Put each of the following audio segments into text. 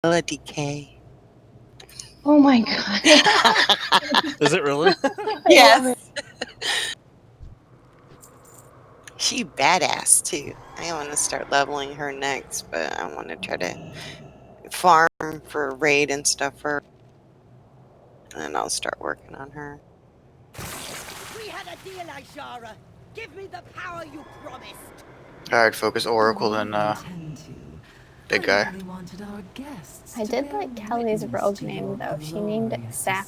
decay. Oh my god. Is it really? Yes. She badass too. I want to start leveling her next, but I want to try to farm for raid and stuff first, and then I'll start working on her. We had a deal, Ishara. Give me the power you promised. Alright, focus Oracle and big guy. I did like Kelly's rogue name though. She named it Sap.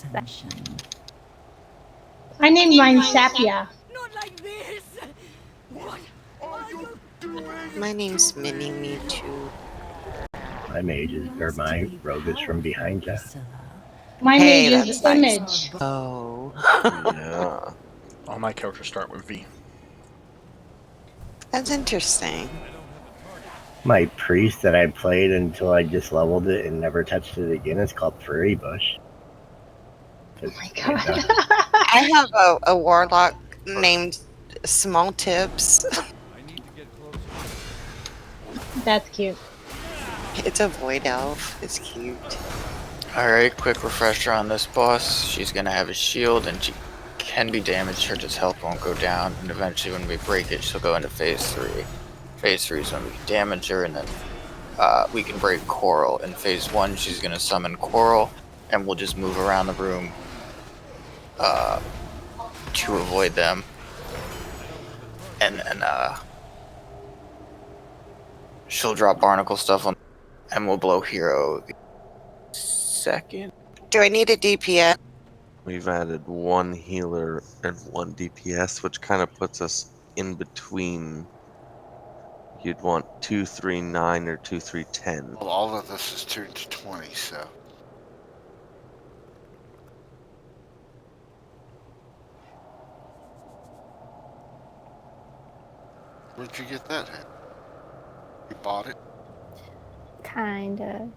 I named mine Sapia. Not like this. What are you doing? My name's Mini Me too. My mage is, or my rogue is from behind you. My Hey, mage is that's nice. Image. Oh. Yeah. All my characters start with V. That's interesting. My priest that I played until I just leveled it and never touched it again is called Furry Bush. Oh my god. I have a warlock named Small Tips. That's cute. It's a void elf. It's cute. Alright, quick refresher on this boss. She's gonna have a shield and she can be damaged, her just health won't go down, and eventually when we break it she'll go into phase 3. Phase 3 is when we can damage her, and then we can break Coral. In phase 1 she's gonna summon Coral, and we'll just move around the room to avoid them. And then she'll drop barnacle stuff on, and we'll blow hero the second. Do I need a DPS? We've added one healer and one DPS, which kind of puts us in between. You'd want 239 or 2310. Well, all of this is turned to 20, so. Where'd you get that at? You bought it? Kind of.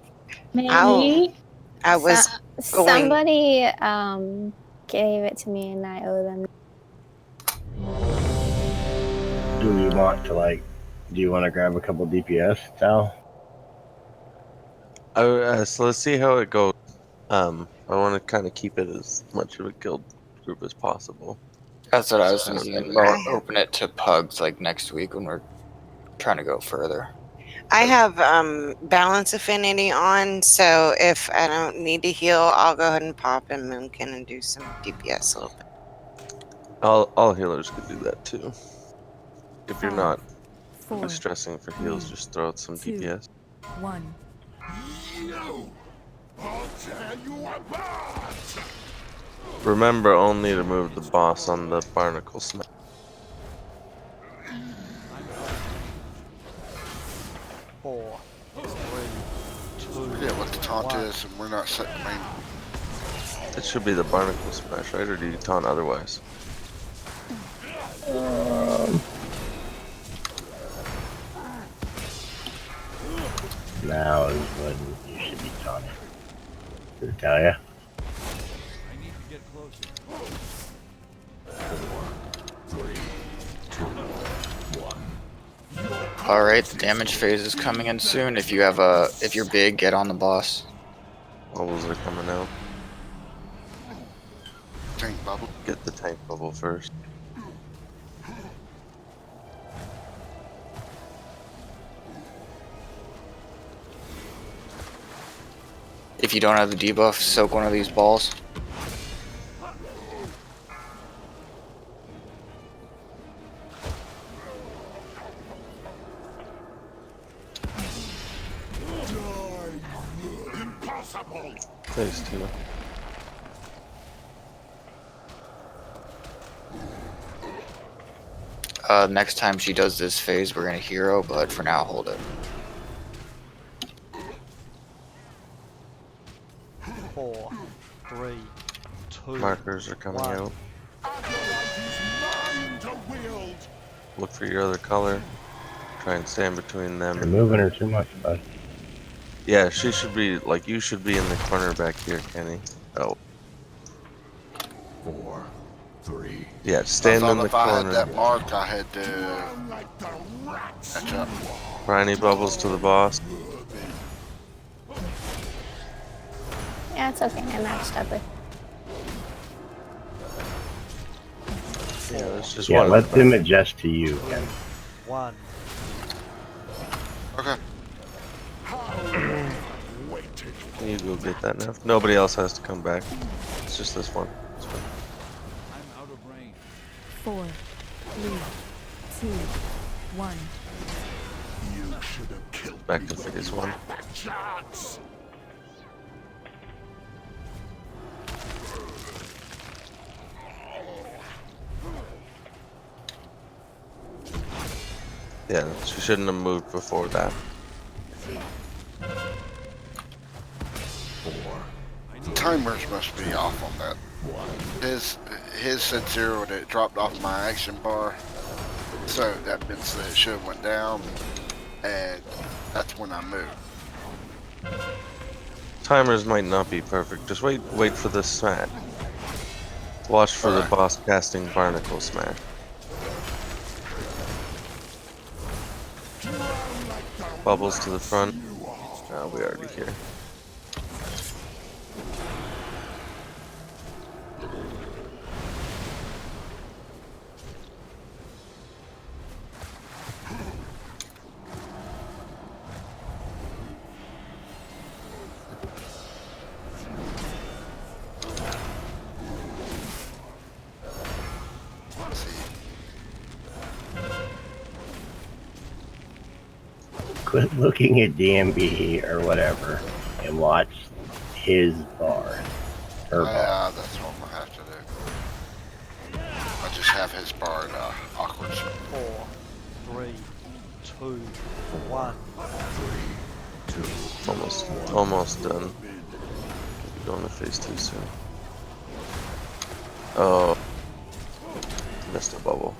Maybe. I was going. Somebody gave it to me and I owe them. Do you want to do you want to grab a couple DPS, Tal? So let's see how it goes. I want to kind of keep it as much of a guild group as possible. That's what I was thinking. We'll open it to pugs like next week when we're trying to go further. I have balance affinity on, so if I don't need to heal, I'll go ahead and pop in Moonkin and do some DPS a little bit. All healers could do that too. If you're not stressing for heals, just throw out some DPS. 1. I'll tear you apart. Remember only to move the boss on the barnacle smash. Yeah, what the taunt is, and we're not setting main. It should be the barnacle smash, right? Or do you taunt otherwise? Now is when you should be taunting. Did it tell ya? I need to get closer. 4, 3, 2, 1. Alright, the damage phase is coming in soon. If you're big, get on the boss. Bubbles are coming out. Tank bubble. Get the tank bubble first. If you don't have the debuff, soak one of these balls. Impossible. Phase 2. Next time she does this phase, we're gonna hero, but for now, hold it. 4, 3, 2. Markers are coming out. Look for your other color. Try and stand between them. You're moving her too much, bud. Yeah, she should be, you should be in the corner back here, Kenny. Oh. 4, 3. Yeah, stand in the if I had corner. that mark, I had to catch up. Briny bubbles to the boss. Yeah, it's okay. I matched up with. Yeah, there's just Yeah, one. let them adjust to you, Ken. 1. Okay. You go get that now. Nobody else has to come back. It's just this one. It's fine. 4, 3, 2, 1. Back to phase 1. Yeah, she shouldn't have moved before that. Timers must be off on that. His said 0 and it dropped off my action bar. So that means that it should have went down, and that's when I moved. Timers might not be perfect. Just wait for the smash. Watch for the boss casting barnacle smash. Bubbles to the front. Oh, we already here. Quit looking at DMB or whatever and watch his bar. Her bar. That's what I'm gonna have to do. I just have his bar in awkward. 4, 3, 2, 1. Almost done. Going to phase 2 soon. Oh, missed a bubble.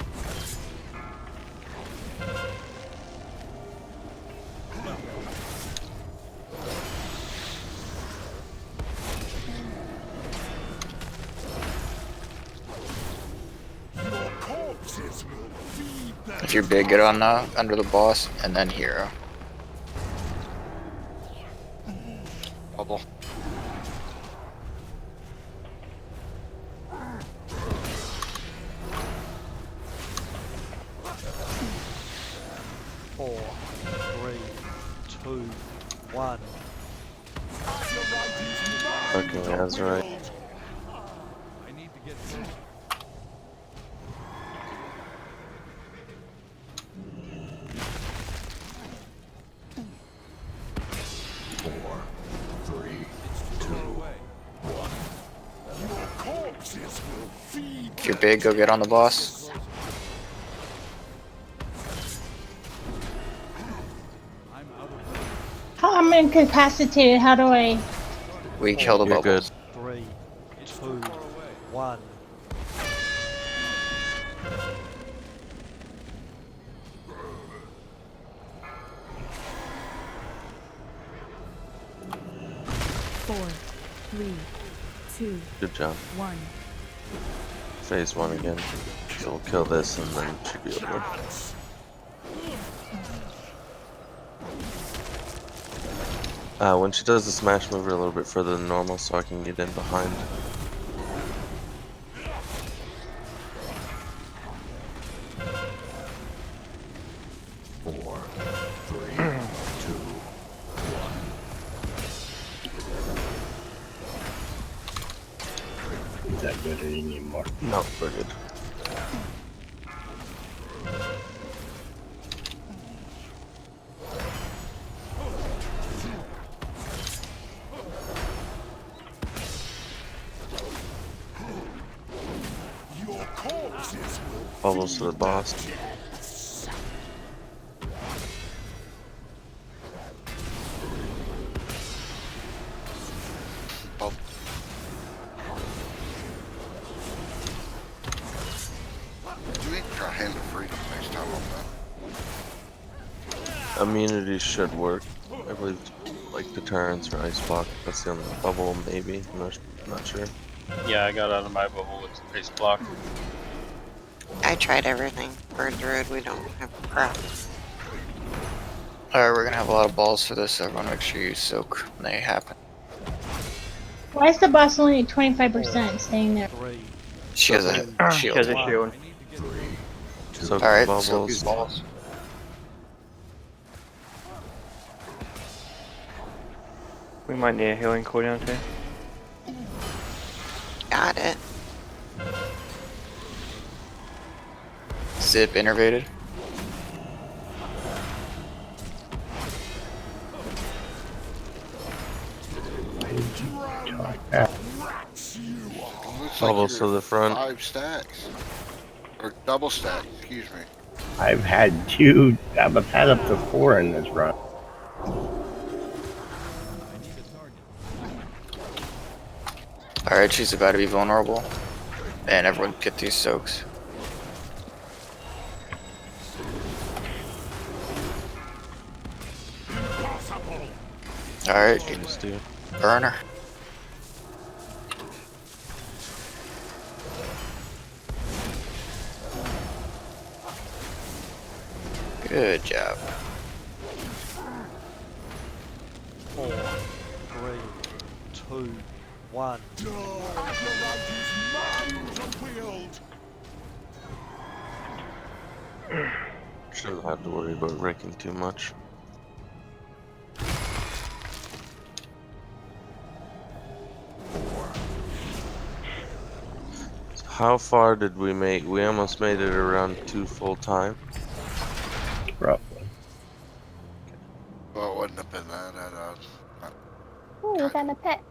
If you're big, get on under the boss and then hero. Bubble. Four, 3, 2, 1. Fucking Azurite. I need to get If you're big, go get on the boss. I'm incapacitated. How do I? We kill the You're bubbles. good. 3, 2, 1. Four, 3, 2, Good job. 1. Phase 1 again. So we'll kill this and then it should be over. When she does the smash, move her a little bit further than normal so I can get in behind. Is that good anymore? No, we're good. Bubbles to the boss. Do we try Hand of Freedom next time on that? Immunity should work. I believe like deterrence or ice block. That's the only bubble maybe. I'm not sure. Yeah, I got out of my bubble with face block. I tried everything. For a druid, we don't have crap. Alright, we're gonna have a lot of balls for this, so everyone make sure you soak when they happen. Why is the boss only at 25% staying there? 3, She has a She shield. has a shield. Soak Alright, bubbles. so these balls. We might need a healing cooldown too. Got it. Zip innervated. Looks Bubbles like to the front. 5 stacks. Or double stack, excuse me. I've had 2. I've had up to 4 in this run. Alright, she's about to be vulnerable. And everyone get these soaks. Alright, burn her. Good job. 4, 3, 2, 1. Shouldn't have to worry about wrecking too much. So how far did we make? We almost made it around 2 full time. Roughly. Well, it wouldn't have been that Ooh, we got a pet.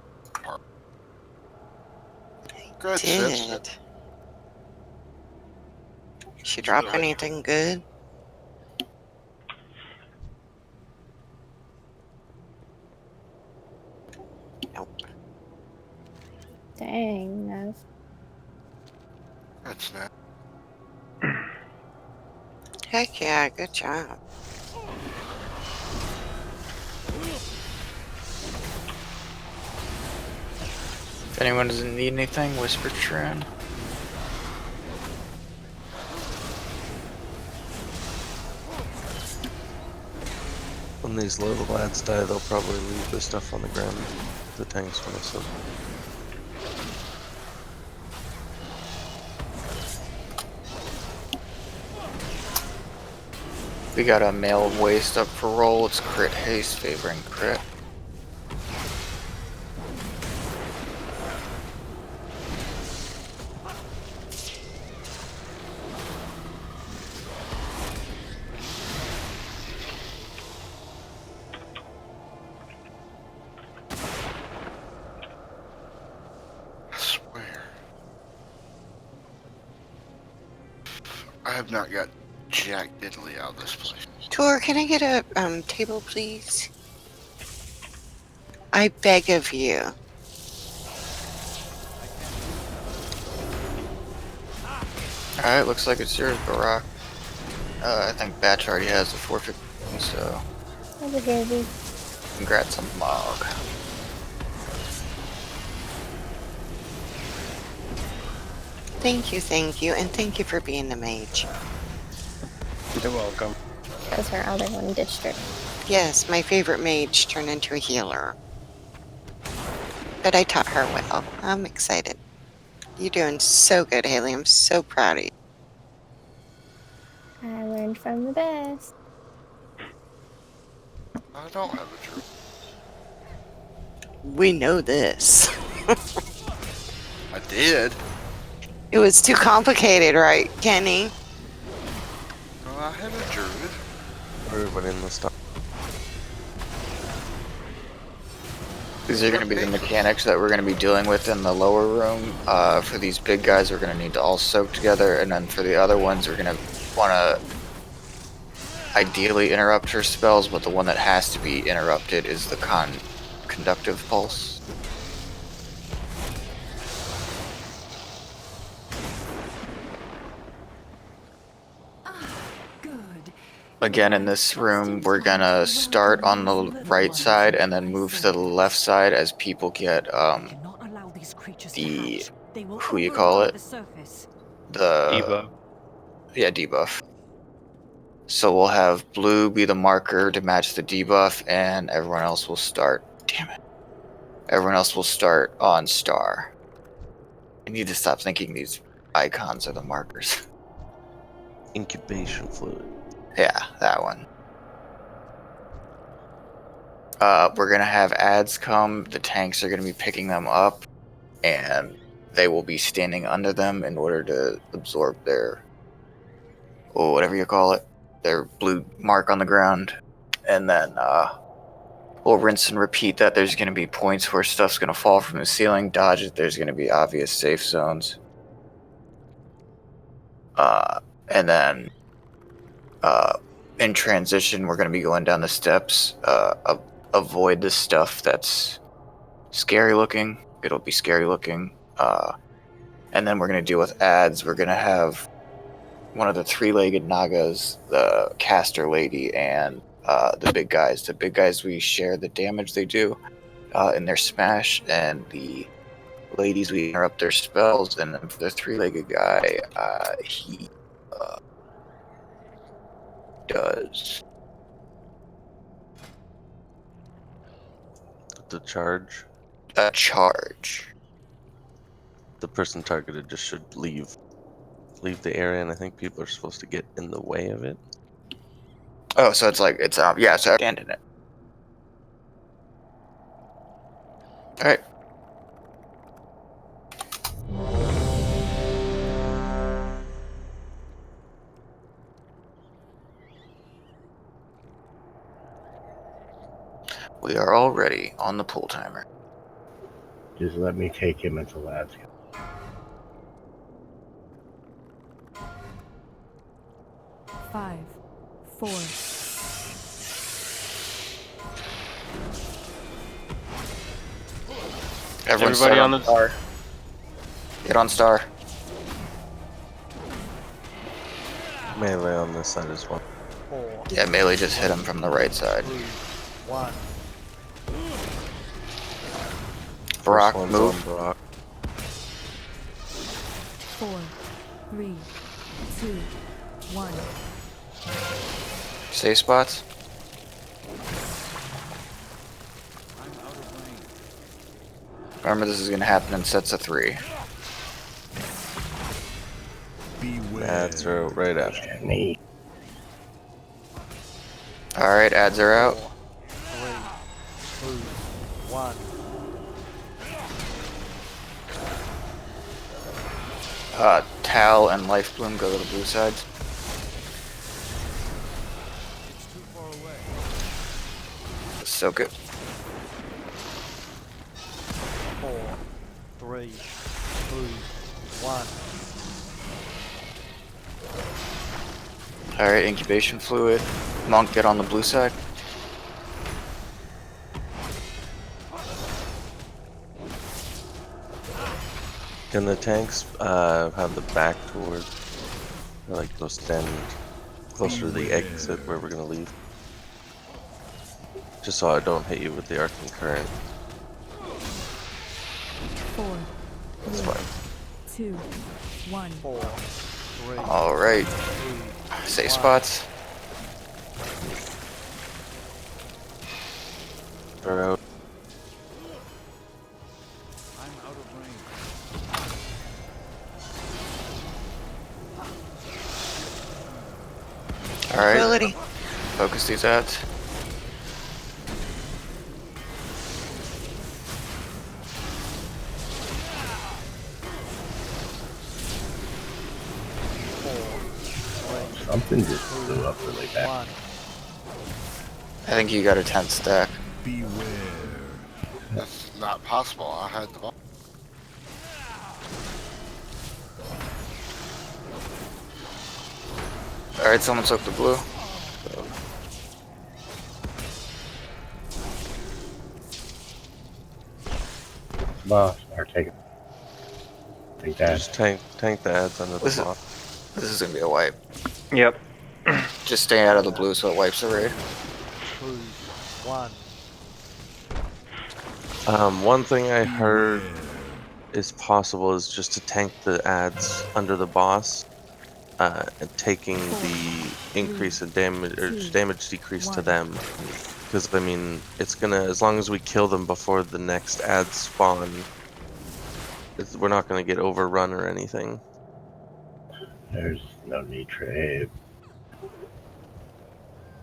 Good sense. Did she drop anything good? Nope. Dang, no. That's not. Heck yeah, good job. If anyone doesn't need anything, whisper Trin. When these little lads die, they'll probably leave the stuff on the ground. The tanks when it's up. We got a male waste up for roll. It's crit haste favoring crit. I swear. I have not got jack diddly out of this place. Tor, can I get a table, please? I beg of you. Alright, looks like it's yours, Barack. I think Batch already has the 450, so Have a gravy. congrats on the log. Thank you, and thank you for being the mage. You're welcome. Because her other one ditched her. Yes, my favorite mage turned into a healer. But I taught her well. I'm excited. You're doing so good, Haley. I'm so proud of you. I learned from the best. I don't have a true. We know this. I did. It was too complicated, right, Kenny? Well, I had a druid. Everybody in the stuff. These are going to be the mechanics that we're going to be dealing with in the lower room. For these big guys, we're going to need to all soak together, and then for the other ones, we're going to want to ideally interrupt her spells, but the one that has to be interrupted is the conductive pulse. Again, in this room, we're gonna start on the right side and then move to the left side as people get the who you call it, the Debuff. Yeah, debuff. So we'll have blue be the marker to match the debuff, and everyone else will start. Damn it! Everyone else will start on star. I need to stop thinking these icons are the markers. Incubation fluid. Yeah, that one. We're gonna have ads come. The tanks are gonna be picking them up, and they will be standing under them in order to absorb their, or whatever you call it, their blue mark on the ground. And then we'll rinse and repeat that. There's gonna be points where stuff's gonna fall from the ceiling. Dodge it. There's gonna be obvious safe zones. And then in transition, we're gonna be going down the steps. Avoid the stuff that's scary looking. It'll be scary looking. And then we're going to deal with ads. We're going to have one of the three-legged Nagas, the caster lady, and the big guys. The big guys, we share the damage they do in their smash, and the ladies, we interrupt their spells. And then for the three-legged guy, he does The charge. a charge. The person targeted just should leave the area, and I think people are supposed to get in the way of it. Oh, so it's like, it's, yeah, so I stand in it. Alright. We are already on the pull timer. Just let me take him into labs. 5, 4. Everybody on the star. Get on star. Melee on this side as well. 4, Yeah, melee just hit him from the right side. 2, 1. Brock, First one's move. on Brock. 4, 3, 2, 1. Safe spots. Remember, this is going to happen in sets of 3. Ads are out right after. Me. Alright, ads are out. 3, 2, 1. Tal and Life Bloom go to the blue side. Soak it. 4, 3, 2, 1. Alright, incubation fluid. Monk, get on the blue side. Can the tanks have the back toward, or like go stand closer to the exit where we're gonna leave? Just so I don't hit you with the arcing current. 4, That's 3, fine. 2, 1. 4, 3, Alright. 2, Safe 1. spots. They're out. Alright. Ability. Focus these ads. Something just blew up really bad. I think you got a 10 stack. That's not possible. I had the ball. Alright, someone soak the blue. Boss, or take it. Take that. Just tank the ads under the block. This is gonna be a wipe. Yep. Just stay out of the blue so it wipes the raid. 2, 1. One thing I heard is possible is just to tank the ads under the boss and taking the increase in damage or damage decrease to them. Because I mean, it's gonna, as long as we kill them before the next ads spawn, we're not gonna get overrun or anything. There's no need for it.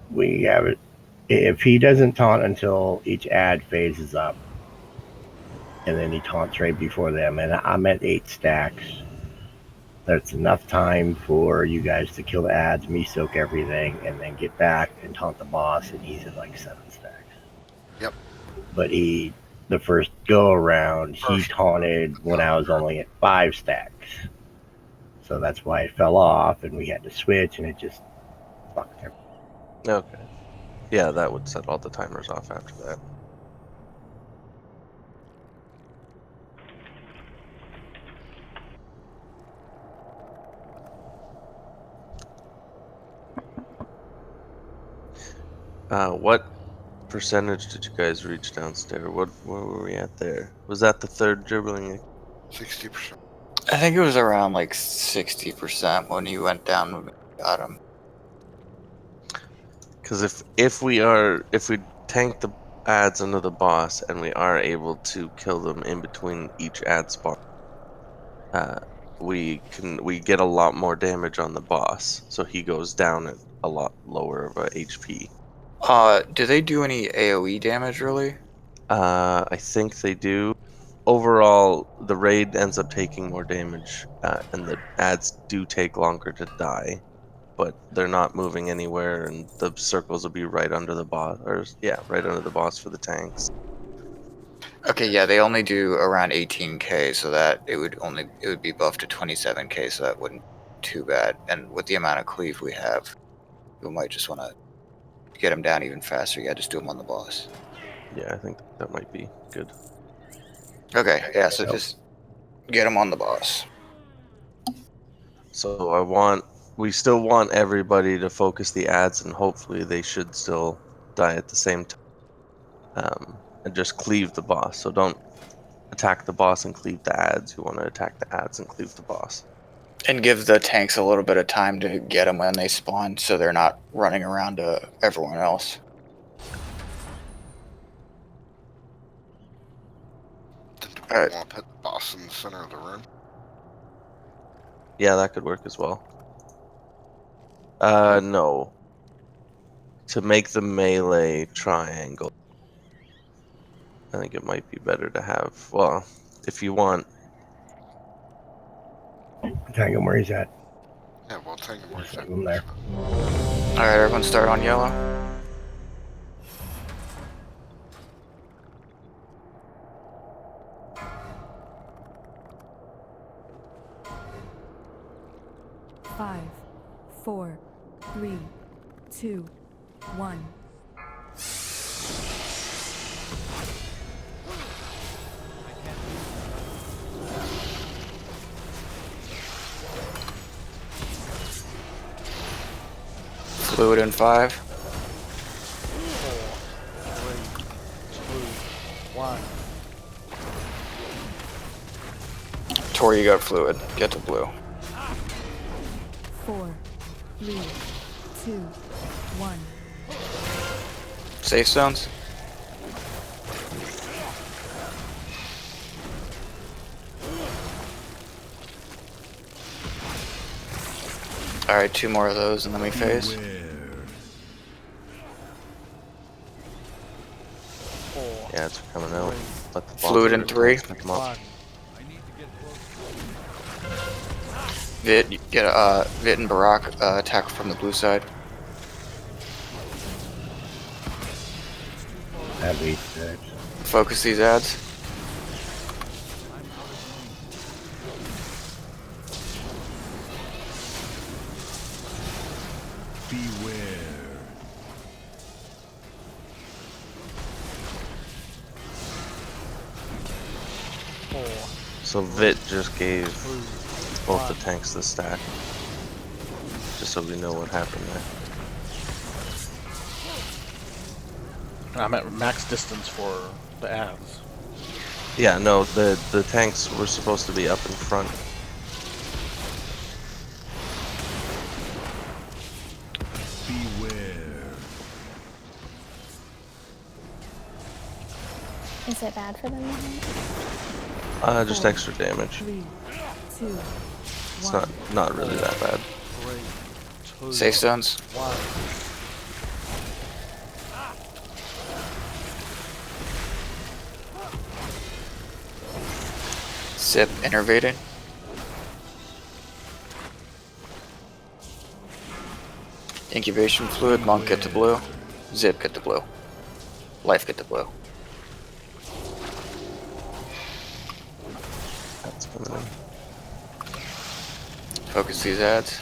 We have it. If he doesn't taunt until each ad phases up, and then he taunts right before them, and I'm at 8 stacks. That's enough time for you guys to kill the ads, me soak everything, and then get back and taunt the boss, and he's at like 7 stacks. Yep. But the first go around, he taunted when I was only at 5 stacks. So that's why it fell off, and we had to switch, and it just fucked everything. Okay. Yeah, that would set all the timers off after that. What percentage did you guys reach downstairs? Where were we at there? Was that the third dribbling? 60%. I think it was around like 60% when he went down when we got him. Because if we tank the ads under the boss and we are able to kill them in between each ad spawn, we get a lot more damage on the boss, so he goes down at a lot lower of a HP. Do they do any AoE damage really? I think they do. Overall, the raid ends up taking more damage, and the ads do take longer to die, but they're not moving anywhere, and the circles will be right under the boss, right under the boss for the tanks. Okay, yeah, they only do around 18k, so that it would be buffed to 27k, so that wouldn't be too bad. And with the amount of cleave we have, we might just want to get him down even faster. Yeah, just do him on the boss. Yeah, I think that might be good. Okay, yeah, so just get him on the boss. So we still want everybody to focus the ads, and hopefully they should still die at the same time. And just cleave the boss. So don't attack the boss and cleave the ads. You want to attack the ads and cleave the boss. And give the tanks a little bit of time to get them when they spawn, so they're not running around to everyone else. Do we want to put the boss in the center of the room? Yeah, that could work as well. No. To make the melee triangle, I think it might be better to have, well, if you want. Tag him where he's at. Yeah, we'll take him where he's at. Him there. Alright, everyone start on yellow. Five, 4, 3, 2, 1. Fluid in 5. 4, 3, 2, 1. Tor, you got fluid. Get to blue. 4, 3, 2, 1. Safe zones. Alright, 2 more of those and then we phase. 4. Yeah, it's coming out. Let the Fluid in 3. Pick 'em up. 1. Vit, get Vit and Barak attack from the blue side. At 8 stacks. Focus these ads. So Vit just gave both the tanks the stack. Just so we know what happened there. I'm at max distance for the ads. Yeah, no, the tanks were supposed to be up in front. Is it bad for them to hit? Just extra damage. 3, 2, It's 1. not really that bad. 3, 2, Safe zones. 1. Zip innervating. Incubation fluid. Monk get to blue. Zip get to blue. Life get to blue. That's coming in. Focus these ads.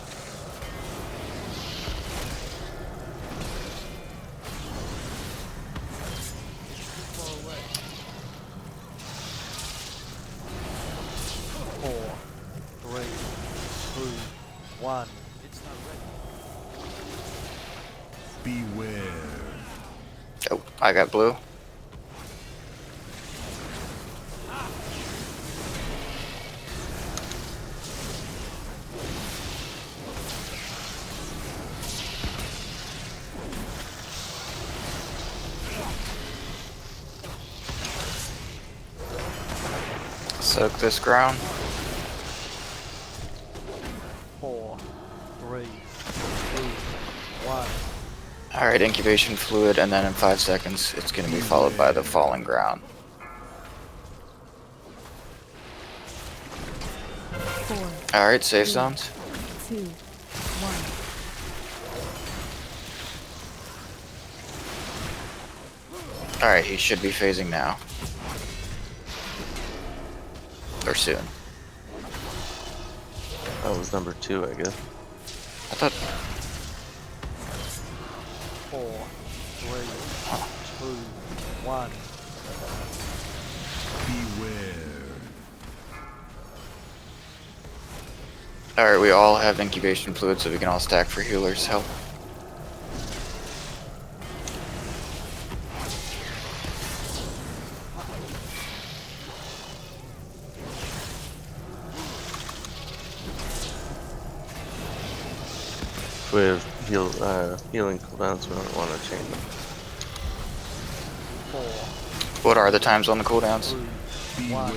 Four, three, two, one. Beware. Oh, I got blue. Soak this ground. 4, 3, 2, 1. Alright, incubation fluid, and then in 5 seconds it's going to be followed by the falling ground. 4, Alright, safe zones. 2, 1. Alright, he should be phasing now. Or soon. That was number 2, I guess. I thought... 4, 3, 2, 1. Beware. Alright, we all have incubation fluid, so we can all stack for healers' help. If we have healing cooldowns, we don't want to change them. 4, What are the times on the cooldowns? 2, 1.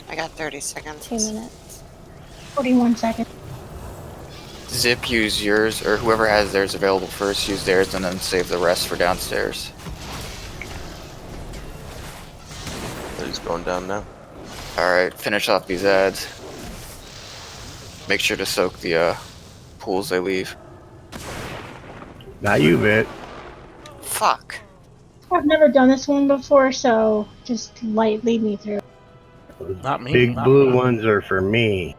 I got 30 seconds. 2 minutes. 41 seconds. Zip, use yours, or whoever has theirs available first, use theirs, and then save the rest for downstairs. So he's going down now. Alright, finish off these ads. Make sure to soak the pools they leave. Not you, Vit. Fuck. I've never done this one before, so just lead me through. Those Not me. big Not blue me. ones are for me.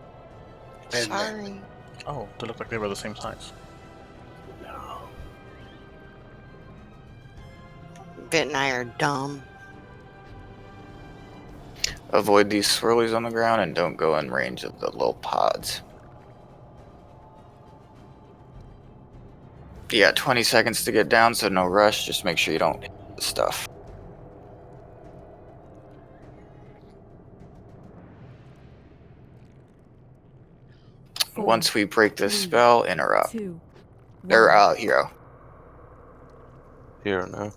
Sorry. Oh, they look like they were the same size. No. Bit and I are dumb. Avoid these swirlies on the ground and don't go in range of the little pods. You got 20 seconds to get down, so no rush. Just make sure you don't hit the stuff. Once we break this spell, interrupt. 2, Or, hero. Here now.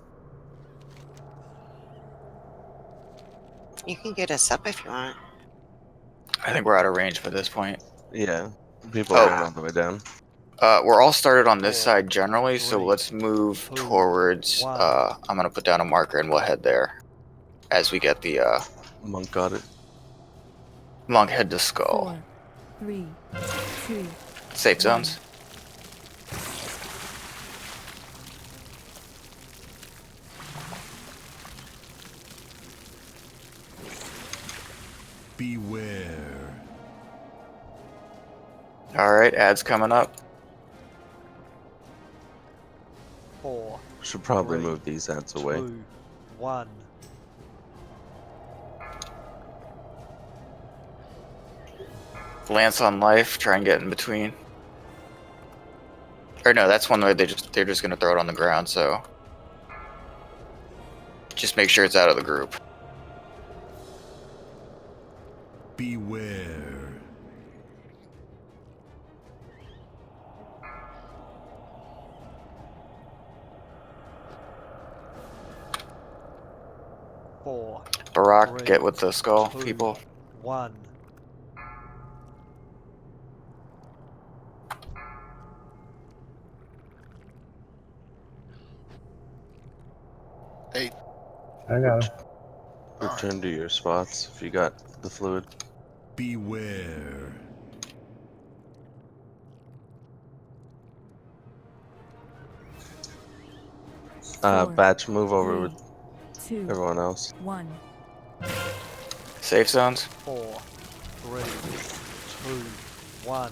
You can get us up if you want. I think we're out of range by this point. Yeah. People are going all the way down. We're all started on this 4, side generally, so 3, let's move 2, towards, 1. I'm gonna put down a marker and we'll head there. As we get the, Monk got it. monk head to skull. 4, 3, 2, Safe zones. Beware. Alright, ads coming up. 4, Should probably 3, move these ads away. 2, 1. Lance on life, try and get in between. Or no, that's one way they're just gonna throw it on the ground, so just make sure it's out of the group. Beware. 3, Get with the skull, 2, people. 1. Eight. I got him. Return to your spots if you got the fluid. Beware. Batch, move over with 2, everyone else. 1. Safe zones. 4, 3, 2, 1.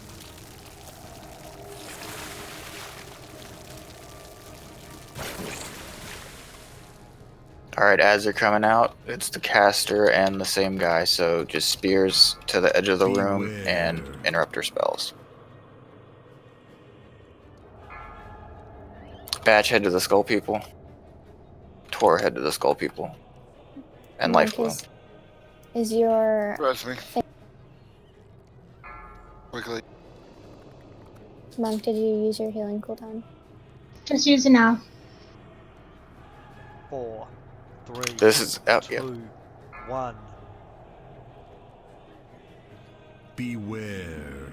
Alright, as they're coming out, it's the caster and the same guy, so just spears to the edge of the room and interrupt her spells. Batch, head to the skull people. Tor, head to the skull people. And life bloom. Is your Trust me. Quickly. Monk, did you use your healing cooldown? Just use it now. 4, 3, This is out, 2, yeah. 1. Beware.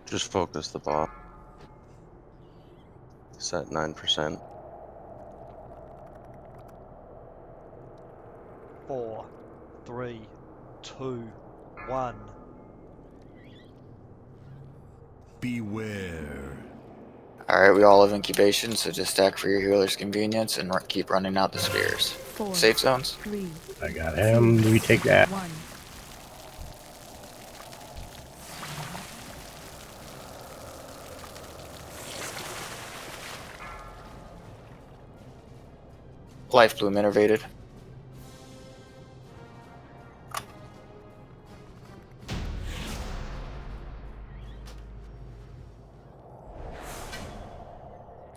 Just focus the ball. It's at 9%. 4, 3, 2, 1. Beware. Alright, we all have incubation, so just stack for your healer's convenience and keep running out the spears. 4, Safe zones. 3, I got him. We take that. 1. Life bloom innervated.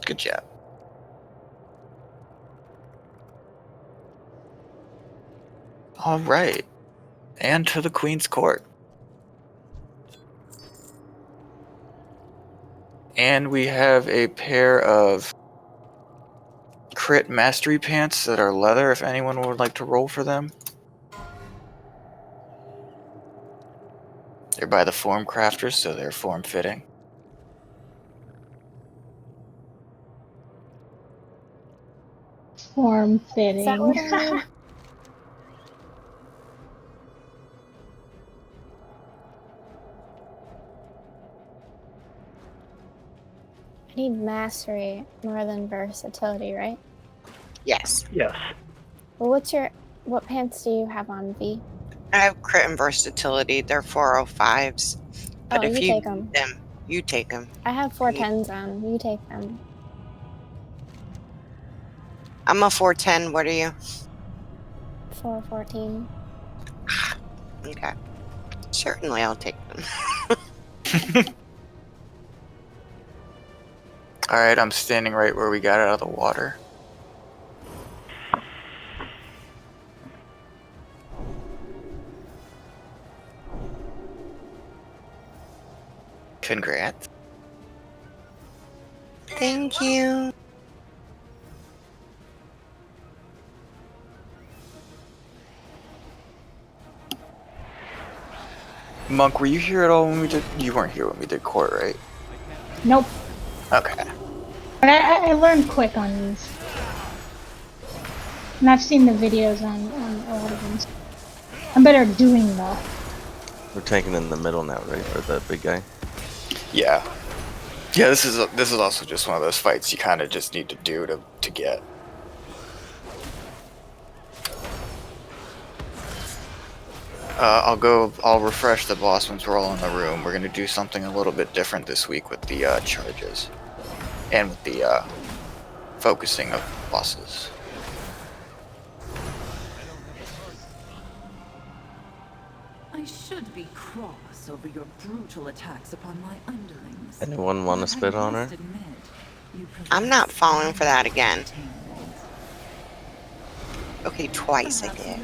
Good job. Alright. And to the Queen's Court. And we have a pair of crit mastery pants that are leather if anyone would like to roll for them. They're by the form crafters, so they're form fitting. Form fitting. Is that what I need? I need mastery more than versatility, right? Yes. Yes. Well, what pants do you have on, V? I have crit and versatility. They're 405s. But Oh, if you you take 'em. need them, you take them. I have 410s on. You take them. I'm a 410. What are you? 414. Okay. Certainly, I'll take them. Alright, I'm standing right where we got out of the water. Congrats. Thank you. Monk, were you here at all when we did? You weren't here when we did court, right? Nope. Okay. But I learned quick on these. And I've seen the videos on a lot of them. I'm better at doing though. We're taking in the middle now, right? Or the big guy? Yeah. Yeah, this is also just one of those fights you kind of just need to do to get. I'll refresh the boss once we're all in the room. We're gonna do something a little bit different this week with the charges. And with the focusing of bosses. I should be cross over your brutal attacks upon my underlings. Anyone want to spit on her? I'm not falling for that again. Okay, twice I did.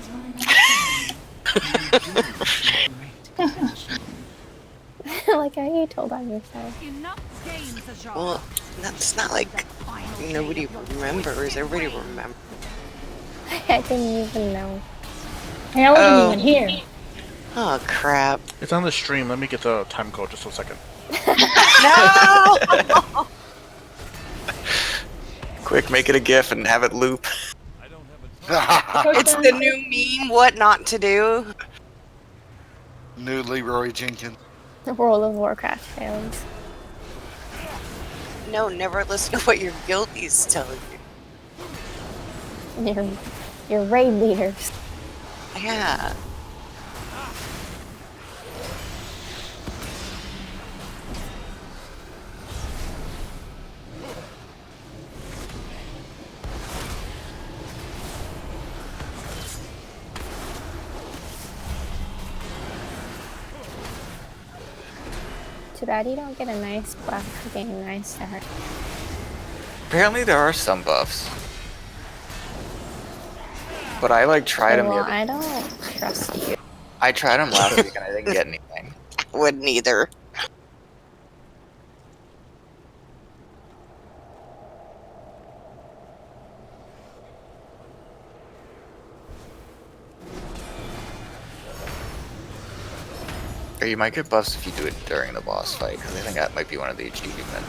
Like how you told on yourself. Well, it's not like nobody remembers. Everybody remembers. I didn't even know. Hey, I wasn't even here. Oh, crap. It's on the stream. Let me get the time code just a second. No! Quick, make it a GIF and have it loop. It's the new meme, what not to do. New Leroy Jenkins. The World of Warcraft fails. No, never listen to what your guildies tell you. Your raid leaders. Yeah. Too bad you don't get a nice buff for being nice to her. Apparently there are some buffs. But I like tried them. Well, I don't trust you. I tried them last week and I didn't get anything. Wouldn't either. Or you might get buffs if you do it during the boss fight, because I think that might be one of the achievements.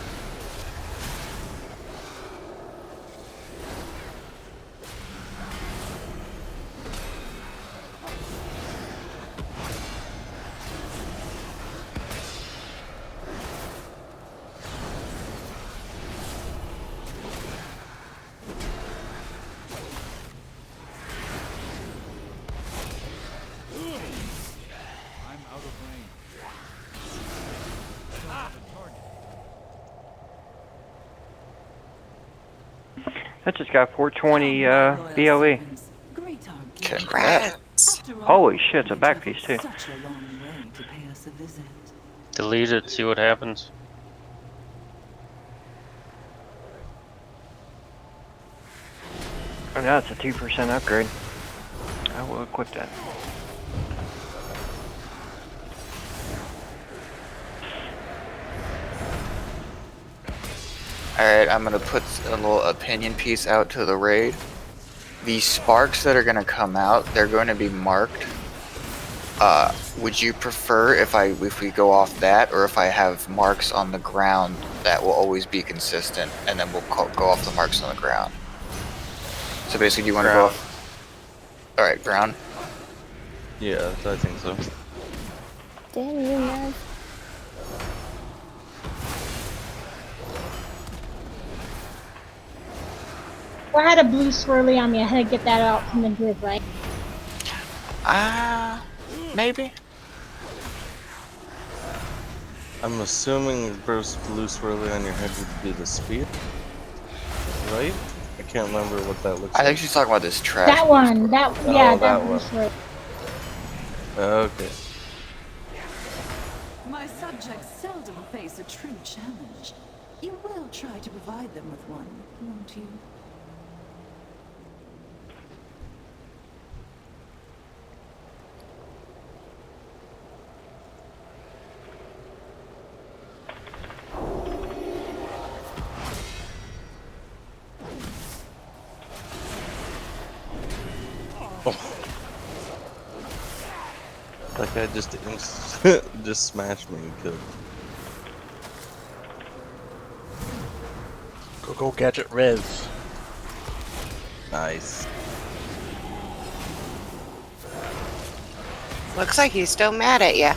That just got 420 BOE. Congrats. Holy shit, it's a back piece too. Delete it, see what happens. Oh, now it's a 2% upgrade. I will equip that. Alright, I'm gonna put a little opinion piece out to the raid. The sparks that are gonna come out, they're going to be marked. Would you prefer if we go off that, or if I have marks on the ground that will always be consistent, and then we'll go off the marks on the ground? So basically, do you want to go off? Alright, ground? Yeah, I think so. Damn you, nerd. Well, I had a blue swirly on me. I had to get that out from the grid, right? Maybe. I'm assuming Bruce blue swirly on your head would be the speed, right? I can't remember what that looks like. I think she's talking about this trash. That one. That yeah, that blue one. swirly. Okay. My subjects seldom face a true challenge. You will try to provide them with one, won't you? That guy just just smashed me and killed me. Go gadget res. Nice. Looks like he's still mad at you.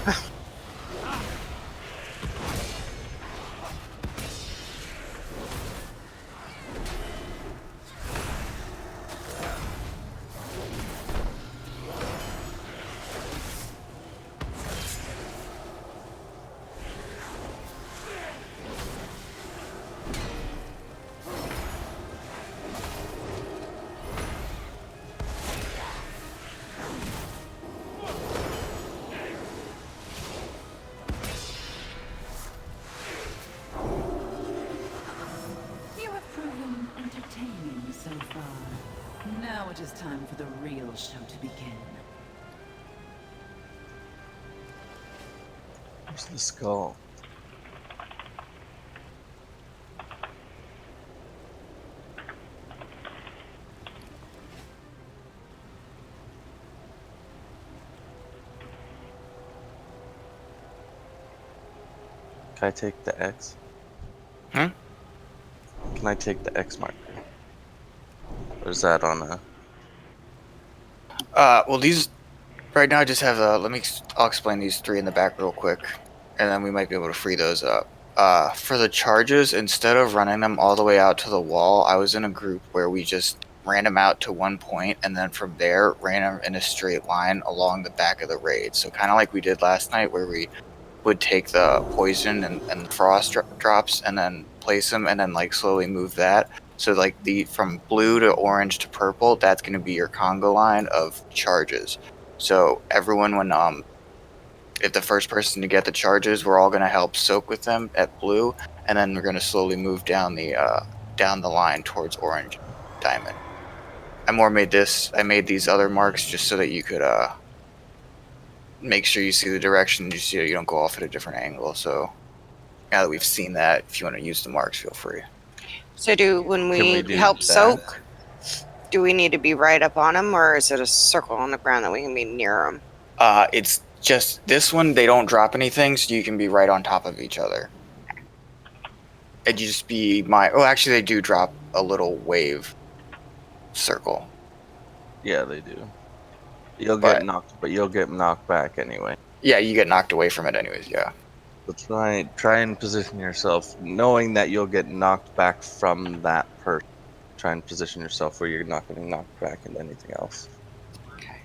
You have proven entertaining so far. Now it is time for the real show to begin. Where's the skull? Can I take the X? Hmm? Can I take the X marker? Or is that on a... Well, these right now I just have I'll explain these 3 in the back real quick, and then we might be able to free those up. For the charges, instead of running them all the way out to the wall, I was in a group where we just ran them out to one point, and then from there ran them in a straight line along the back of the raid. So kind of like we did last night, where we would take the poison and frost drops and then place them and then like slowly move that. So like the from blue to orange to purple, that's going to be your Congo line of charges. So everyone, when if the first person to get the charges, we're all going to help soak with them at blue, and then we're going to slowly move down the line towards orange diamond. I made these other marks just so that you could make sure you see the direction, you don't go off at a different angle. So now that we've seen that, if you want to use the marks, feel free. So when Can we we do help that? soak, do we need to be right up on them, or is it a circle on the ground that we can be near them? It's just this one, they don't drop anything, so you can be right on top of each other. And you just be actually they do drop a little wave circle. Yeah, they do. You'll get knocked back anyway. Yeah, you get knocked away from it anyways, yeah. So try and position yourself, knowing that you'll get knocked back from that person. Try and position yourself where you're not getting knocked back into anything else. Okay.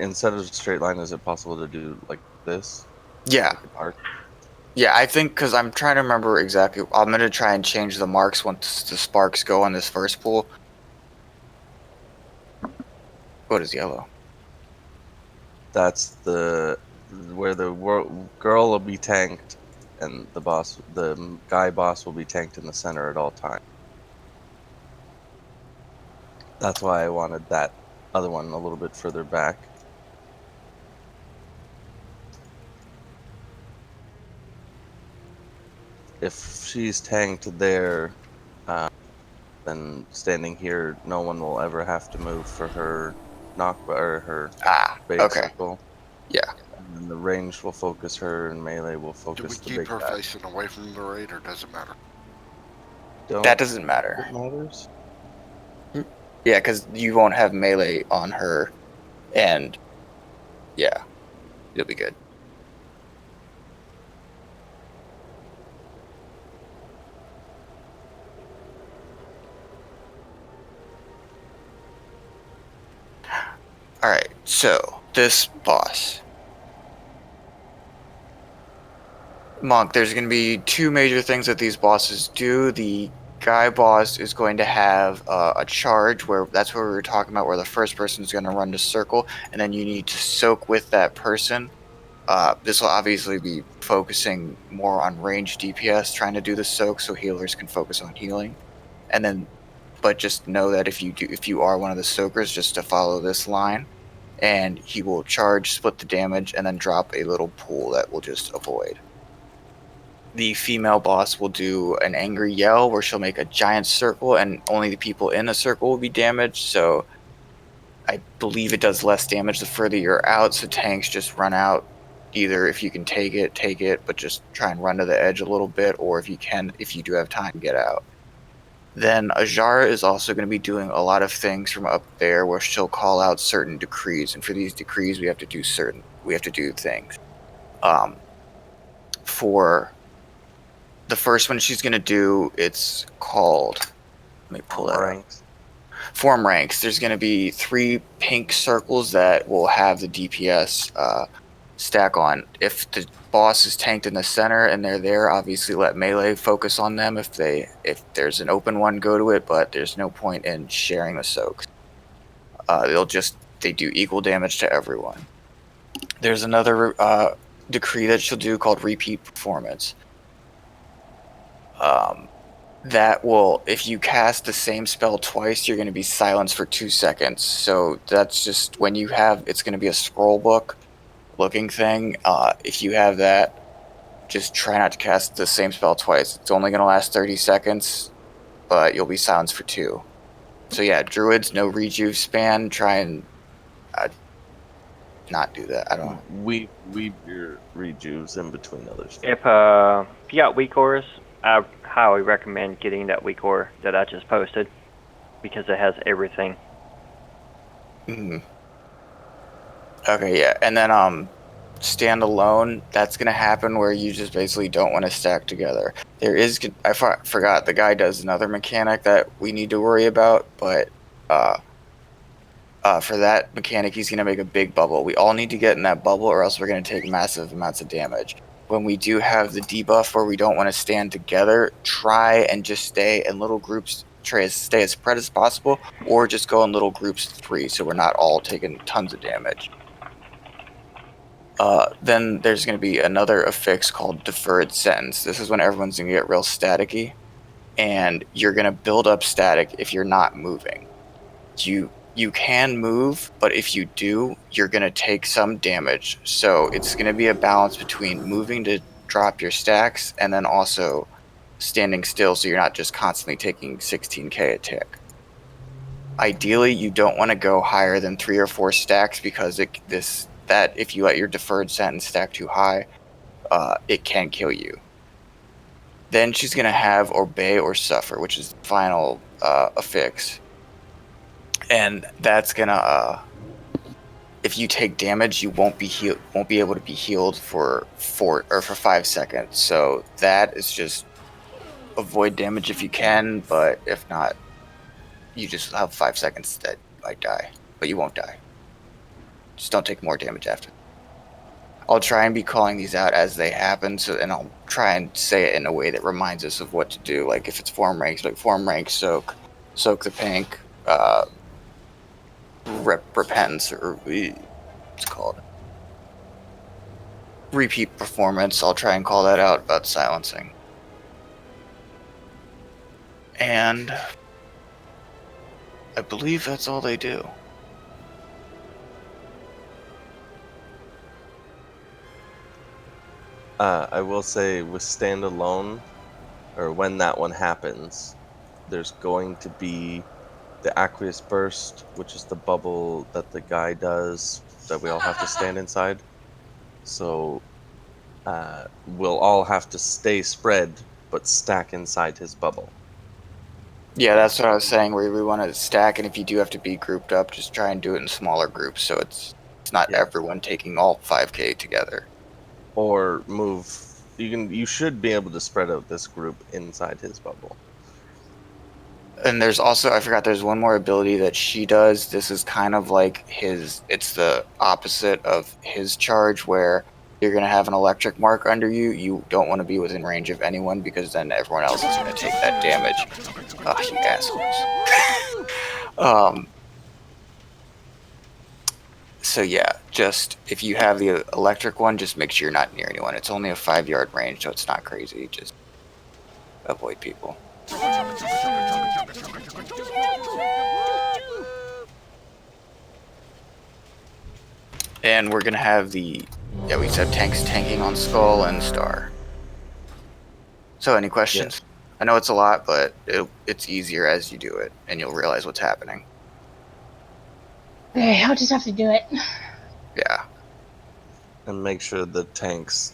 Instead of a straight line, is it possible to do like this? Yeah. Like yeah, I think because I'm trying to remember exactly. I'm going to try and change the marks once the sparks go on this first pool. What is yellow? That's where the girl will be tanked, and the guy boss will be tanked in the center at all times. That's why I wanted that other one a little bit further back. If she's tanked there, then standing here, no one will ever have to move for her her base okay. circle. Yeah. And the range will focus her, and melee will focus the big guy. Do we keep her facing away from the raid, or does it matter? That doesn't matter. It matters. Yeah, because you won't have melee on her, and yeah, you'll be good. Alright, so this boss. Monk, there's going to be 2 major things that these bosses do. The guy boss is going to have a charge that's where we were talking about, where the first person is going to run the circle, and then you need to soak with that person. This will obviously be focusing more on range DPS, trying to do the soak so healers can focus on healing. And then, but just know that if you are one of the soakers, just to follow this line, and he will charge, split the damage, and then drop a little pool that will just avoid. The female boss will do an angry yell where she'll make a giant circle, and only the people in the circle will be damaged. So I believe it does less damage the further you're out, so tanks just run out. Either if you can take it, but just try and run to the edge a little bit, or if you do have time, get out. Then Ajara is also going to be doing a lot of things from up there where she'll call out certain decrees, and for these decrees we have to do things. For the first one she's going to do, it's called, let me pull that up. Form ranks. There's going to be 3 pink circles that will have the DPS stack on. If the boss is tanked in the center and they're there, obviously let melee focus on them. If there's an open one, go to it, but there's no point in sharing the soaks. They do equal damage to everyone. There's another decree that she'll do called repeat performance. That will, if you cast the same spell twice, you're going to be silenced for 2 seconds. So that's just when it's going to be a scroll book looking thing. If you have that, just try not to cast the same spell twice. It's only going to last 30 seconds, but you'll be silenced for 2. So yeah, druids, no rejuve span. Try and not do that. I don't. Weave your rejuves in between others. If you got weak auras, I highly recommend getting that weak aura that I just posted because it has everything. Mm-hmm. Okay, yeah, and then stand alone. That's gonna happen where you just basically don't want to stack together. There is, I forgot the guy does another mechanic that we need to worry about, but for that mechanic, he's gonna make a big bubble. We all need to get in that bubble, or else we're gonna take massive amounts of damage. When we do have the debuff where we don't want to stand together, try and just stay in little groups. Try to stay as spread as possible, or just go in little groups of 3, so we're not all taking tons of damage. Then there's going to be another affix called Deferred Sentence. This is when everyone's going to get real staticky, and you're going to build up static if you're not moving. You can move, but if you do, you're going to take some damage. So it's going to be a balance between moving to drop your stacks and then also standing still so you're not just constantly taking 16k a tick. Ideally, you don't want to go higher than 3 or 4 stacks because if you let your deferred sentence stack too high, it can kill you. Then she's going to have Obey or Suffer, which is the final affix. And that's going to, if you take damage, you won't be able to be healed for 5 seconds. So that is just avoid damage if you can, but if not, you just have 5 seconds that you might die, but you won't die. Just don't take more damage after. I'll try and be calling these out as they happen, and I'll try and say it in a way that reminds us of what to do. Like if it's form ranks, like form rank, soak the pink, repentance, or what's called repeat performance. I'll try and call that out about silencing. And I believe that's all they do. I will say with standalone, or when that one happens, there's going to be the Aqueous Burst, which is the bubble that the guy does that we all have to stand inside. So we'll all have to stay spread, but stack inside his bubble. Yeah, that's what I was saying, where we want to stack, and if you do have to be grouped up, just try and do it in smaller groups, so it's not everyone taking all 5k together. Or move. You should be able to spread out this group inside his bubble. And there's also, I forgot, there's one more ability that she does. This is kind of like it's the opposite of his charge, where you're going to have an electric mark under you. You don't want to be within range of anyone, because then everyone else is going to take that damage. Oh, you assholes. So yeah, just if you have the electric one, just make sure you're not near anyone. It's only a 5-yard range, so it's not crazy. Just avoid people. And we're gonna have we said tanks tanking on Skull and Star. So any questions? Yeah. I know it's a lot, but it's easier as you do it, and you'll realize what's happening. Okay, I'll just have to do it. Yeah. And make sure the tanks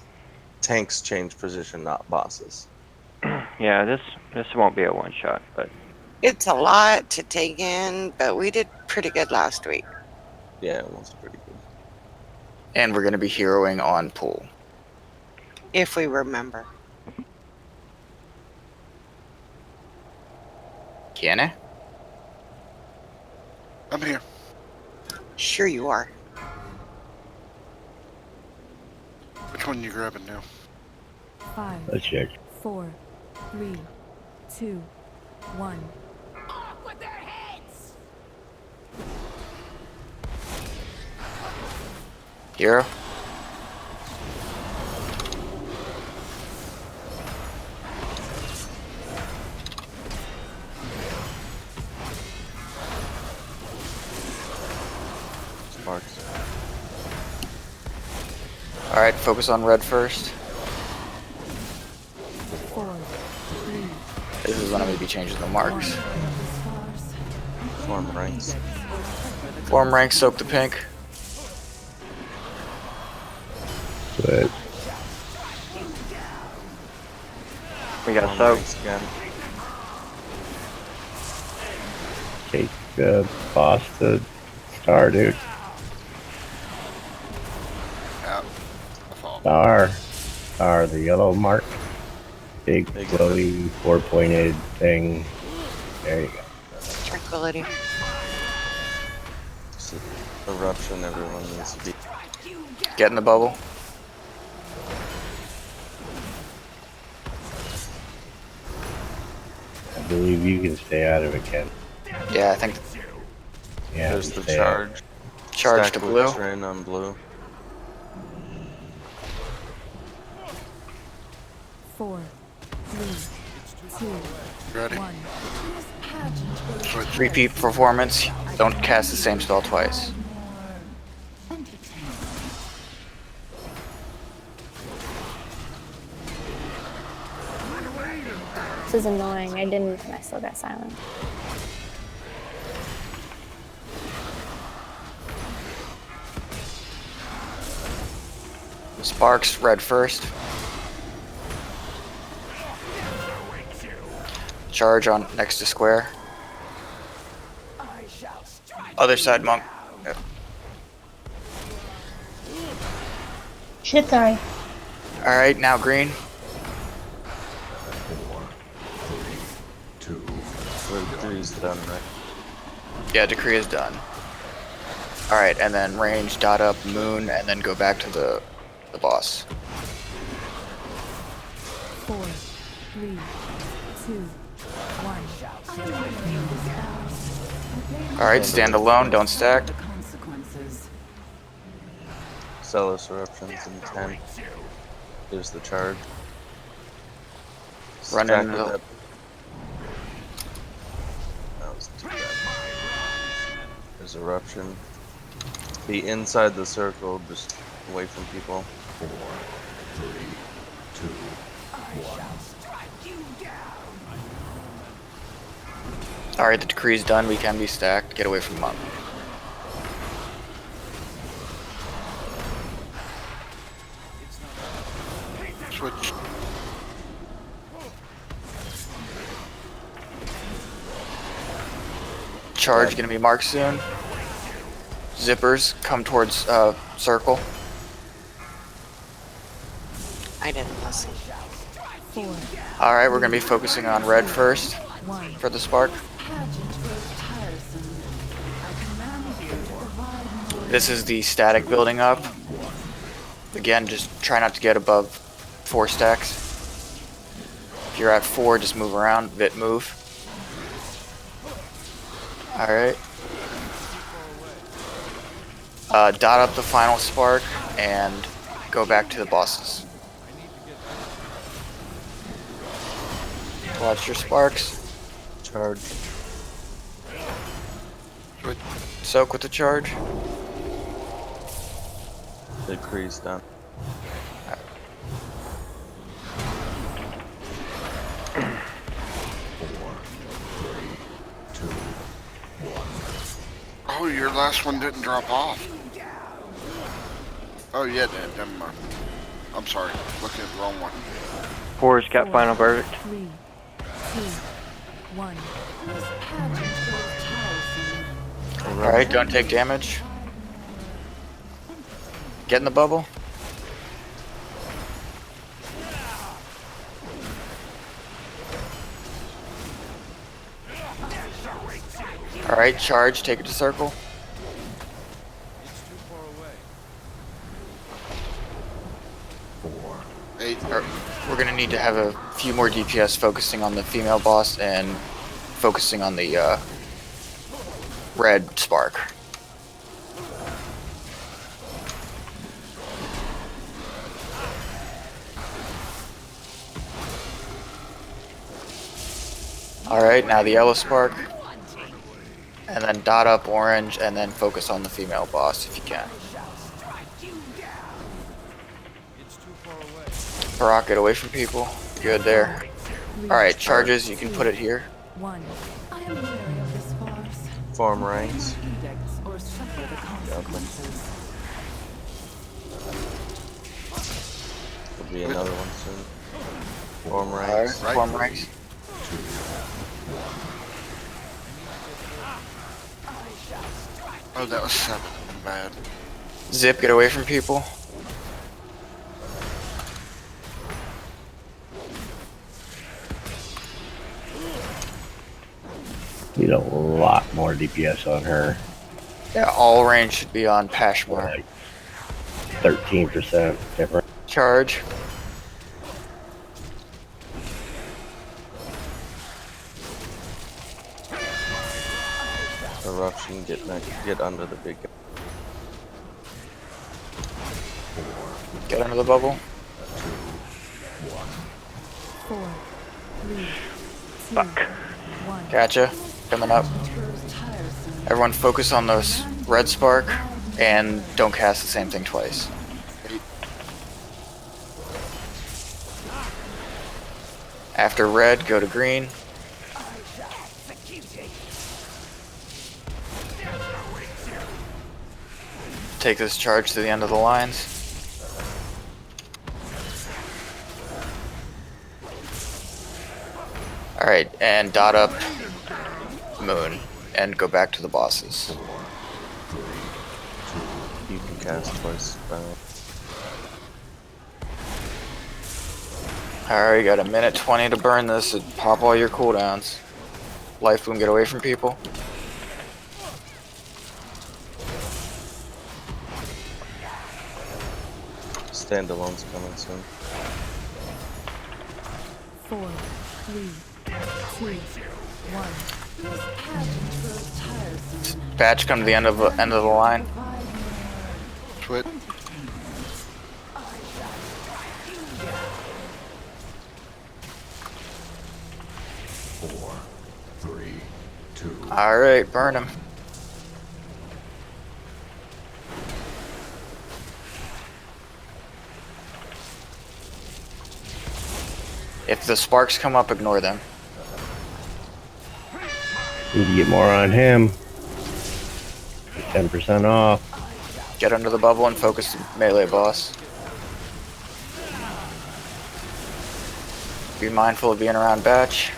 change position, not bosses. Yeah, this won't be a one-shot, but it's a lot to take in, but we did pretty good last week. Yeah, it was pretty good. And we're going to be heroing on pool. If we remember. Kiana? I'm here. Sure you are. Which one are you grabbing now? 5, Let's check. 4, 3, 2, 1. Off with their heads! Hero? Sparks. Alright, focus on red first. This is when I'm going to be changing the marks. Form ranks. Form rank, soak the pink. Good. We got Form soap. ranks again. Take the boss to star, dude. Yeah. Star, the yellow mark. Big glowy 4-pointed thing. There you go. Tranquility. It's eruption, everyone needs to be. Get in the bubble. I believe you can stay out of it, Ken. Yeah, I think. Yeah, There's the stay out. charge. Charge Stack to with blue. Train on blue. 4, 3, 2, Ready? 1. Switch. Repeat performance. Don't cast the same spell twice. This is annoying. I didn't, and I still got silent. Sparks, red first. Charge on next to square. Other side, monk. Yep. Shit, sorry. Alright, now green. The decree's done, right? Yeah, decree is done. Alright, and then range, dot up, moon, and then go back to the boss. 4, 3, 2, 1. Alright, stand alone, don't stack. Consequences. Zealous eruptions in 10. There's the charge. Run Stack into with the- that. That was too bad. There's eruption. Be inside the circle, just away from people. 4, 3, 2, 1. Alright, the decree's done, we can be stacked. Get away from monk. Switch. Charge gonna be marked soon. Zippers come towards circle. I didn't listen. 4, Alright, we're gonna be focusing on red first 1. for the spark. This is the static building up. Again, just try not to get above 4 stacks. If you're at 4, just move around, Vit move. Alright. Dot up the final spark and go back to the bosses. Watch your sparks. Charge. Soak with the charge. The decree's done. Oh, your last one didn't drop off. Oh, yeah, it did. Never mind. I'm sorry. Looking at the wrong one. 4's got final verdict. 3, 2, 1. Alright, don't take damage. Get in the bubble. Alright, charge, take it to circle. We're gonna need to have a few more DPS focusing on the female boss and focusing on the red spark. Alright, now the yellow spark. And then dot up orange and then focus on the female boss if you can. Brock, get away from people. Good there. Alright, charges, you can put it here. One. I am wary of this farce. Form ranks. Edicts or suffer the consequences. There'll be another one soon. Form ranks. Alright, form ranks. Oh, that was 7. Bad. Zip, get away from people. Need a lot more DPS on her. Yeah, all range should be on Pashmar. Like 13% different. Charge. Eruption, get under the big guy. Get under the bubble. 4, 3, 2, Fuck. 1. Gotcha. Coming up. Everyone focus on those red spark and don't cast the same thing twice. After red, go to green. Take this charge to the end of the lines. Alright, and dot up moon and go back to the bosses. You can cast twice. Alright, you got a minute 20 to burn this and pop all your cooldowns. Life boom, get away from people. Standalone's coming soon. 4, 3, 2, 1. Batch, come to the end of the line. Twit. Alright, burn him. If the sparks come up, ignore them. Need to get more on him. 10% off. Get under the bubble and focus the melee boss. Be mindful of being around Batch.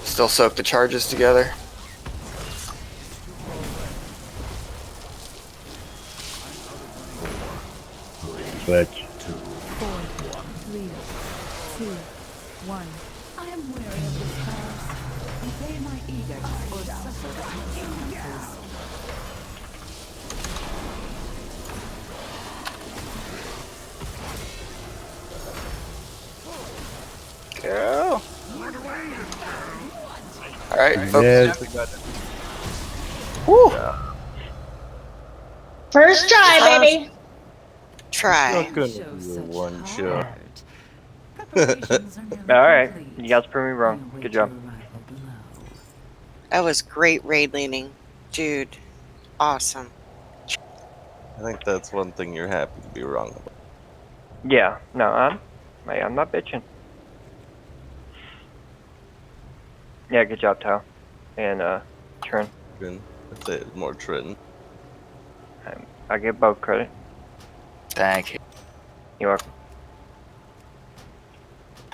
Still soak the charges together. Switch. 4, 3, 2, 1. I am wary of this farce. Obey my edicts or suffer the consequences. Go. Alright, Yes. focus. Woo. First try, baby. Try. Not gonna be a one shot. Alright, you guys proved me wrong. Good job. That was great raid leading. Dude, awesome. I think that's one thing you're happy to be wrong about. Yeah, no, I'm not bitching. Yeah, good job, Tao. And, Trin. I'd say it's more Trin. I give both credit. Thank you. You're welcome.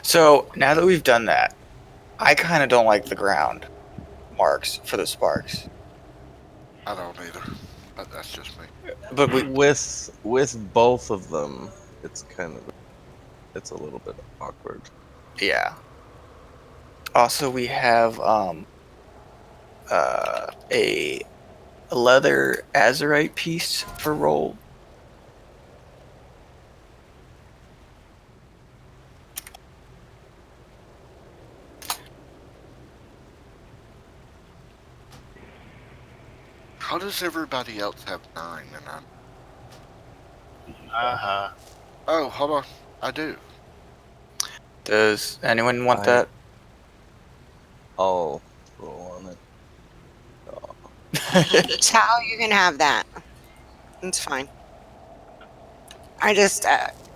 So, now that we've done that, I kind of don't like the ground marks for the sparks. I don't either. That's just me. But with both of them, it's a little bit awkward. Yeah. Also, we have a leather azurite piece for roll. How does everybody else have 9 and I'm... Oh, hold on. I do. Does anyone want that? I'll roll on it. Tao, you can have that. It's fine. I just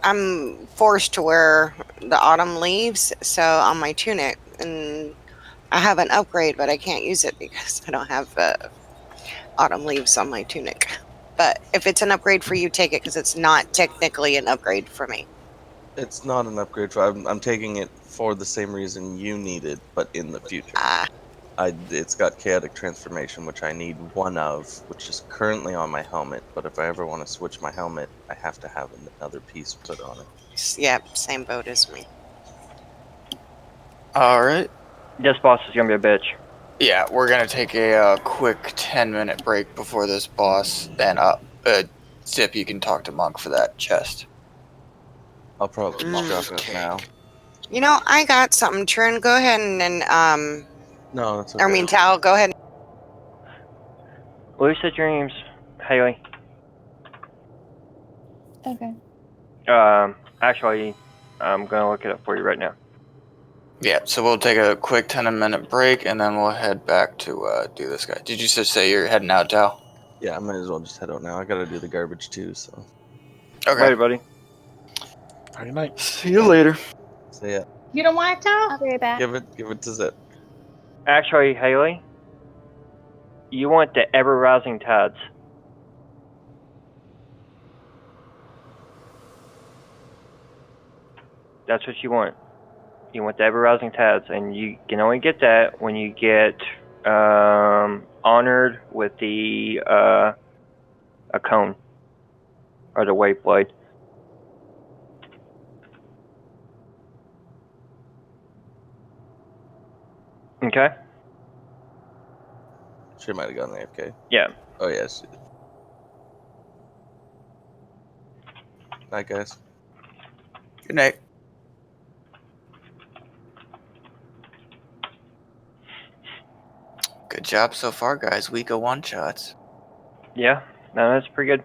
I'm forced to wear the autumn leaves, so on my tunic, and I have an upgrade, but I can't use it because I don't have autumn leaves on my tunic. But if it's an upgrade for you, take it because it's not technically an upgrade for me. It's not an upgrade. I'm taking it for the same reason you need it, but in the future. It's got chaotic transformation, which I need one of, which is currently on my helmet. But if I ever want to switch my helmet, I have to have another piece put on it. Yep, same boat as me. Alright. This boss is gonna be a bitch. Yeah, we're gonna take a quick 10-minute break before this boss. And Zip, you can talk to Monk for that chest. I'll probably just drop it now. You know, I got something. Trin, go ahead and No, that's okay. I mean, Tal, go ahead. Lucid dreams, Haley. Okay. Actually, I'm gonna look it up for you right now. Yeah, so we'll take a quick 10-minute break, and then we'll head back to do this guy. Did you just say you're heading out, Tal? Yeah, I might as well just head out now. I gotta do the garbage too, so. Okay. Later, buddy. Good night. See you later. See ya. You don't want to talk? I'll be right back. Give it to Zip. Actually, Haley, you want the ever-rising tides. That's what you want. You want the ever-rising tides, and you can only get that when you get honored with the a cone or the wave blade. Okay. She might have gone AFK. Yeah. Oh yeah. Night, guys. Good night. Good job so far, guys. Week of one-shots. Yeah. No, that's pretty good.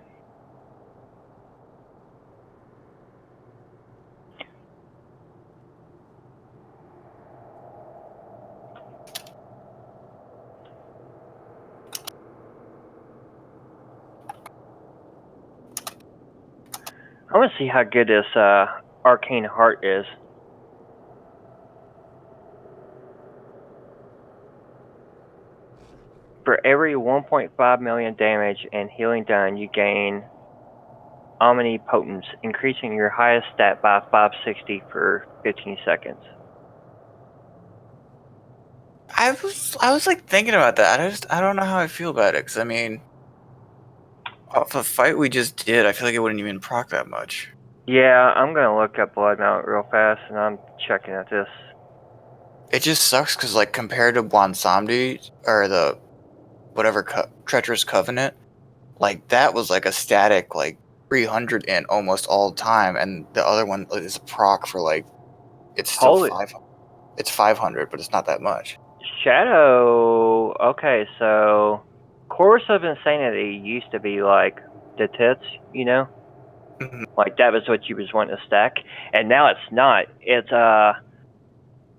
I want to see how good this arcane heart is. For every 1.5 million damage and healing done, you gain omnipotence, increasing your highest stat by 560 for 15 seconds. I was like thinking about that. I don't know how I feel about it, because I mean, off the fight we just did, I feel like it wouldn't even proc that much. Yeah, I'm gonna look up Blood Mount real fast, and I'm checking at this. It just sucks because, like, compared to Bwansamdi, or the whatever Treacherous Covenant, like that was like a static like 300 in almost all time, and the other one is a proc for like it's still Holy. 500. It's 500, but it's not that much. Shadow. Okay, so Chorus of Insanity used to be like the tits, you know? Like that was what you was wanting to stack, and now it's not. It's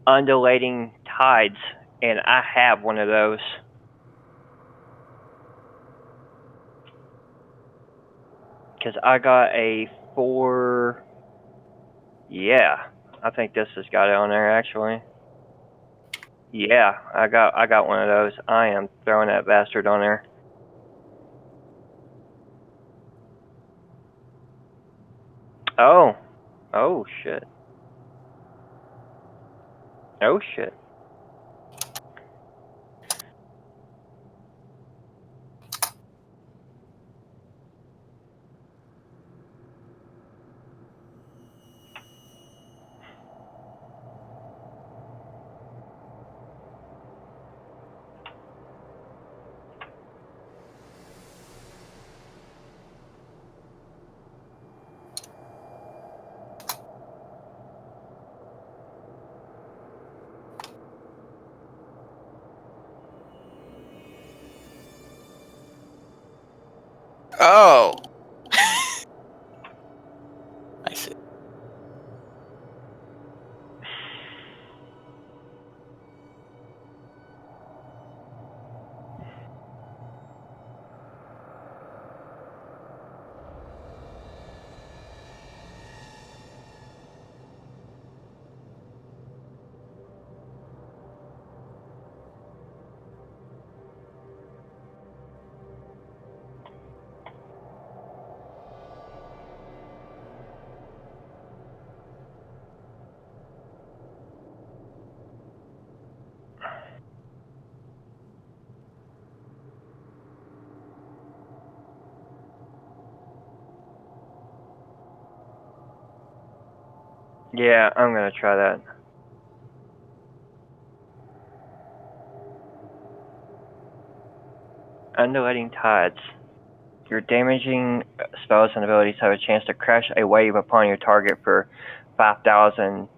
undulating tides, and I have one of those. Because I got a 4. Yeah, I think this has got it on there actually. Yeah, I got one of those. I am throwing that bastard on there. Oh. Oh shit. Oh shit. Oh. I see. Yeah, I'm gonna try that. Undulating tides. Your damaging spells and abilities have a chance to crash a wave upon your target for 5,000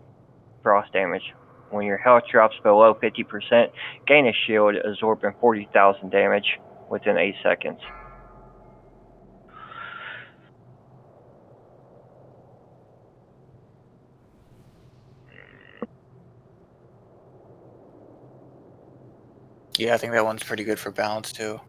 frost damage. When your health drops below 50%, gain a shield absorbing 40,000 damage within 8 seconds. Yeah, I think that one's pretty good for balance too.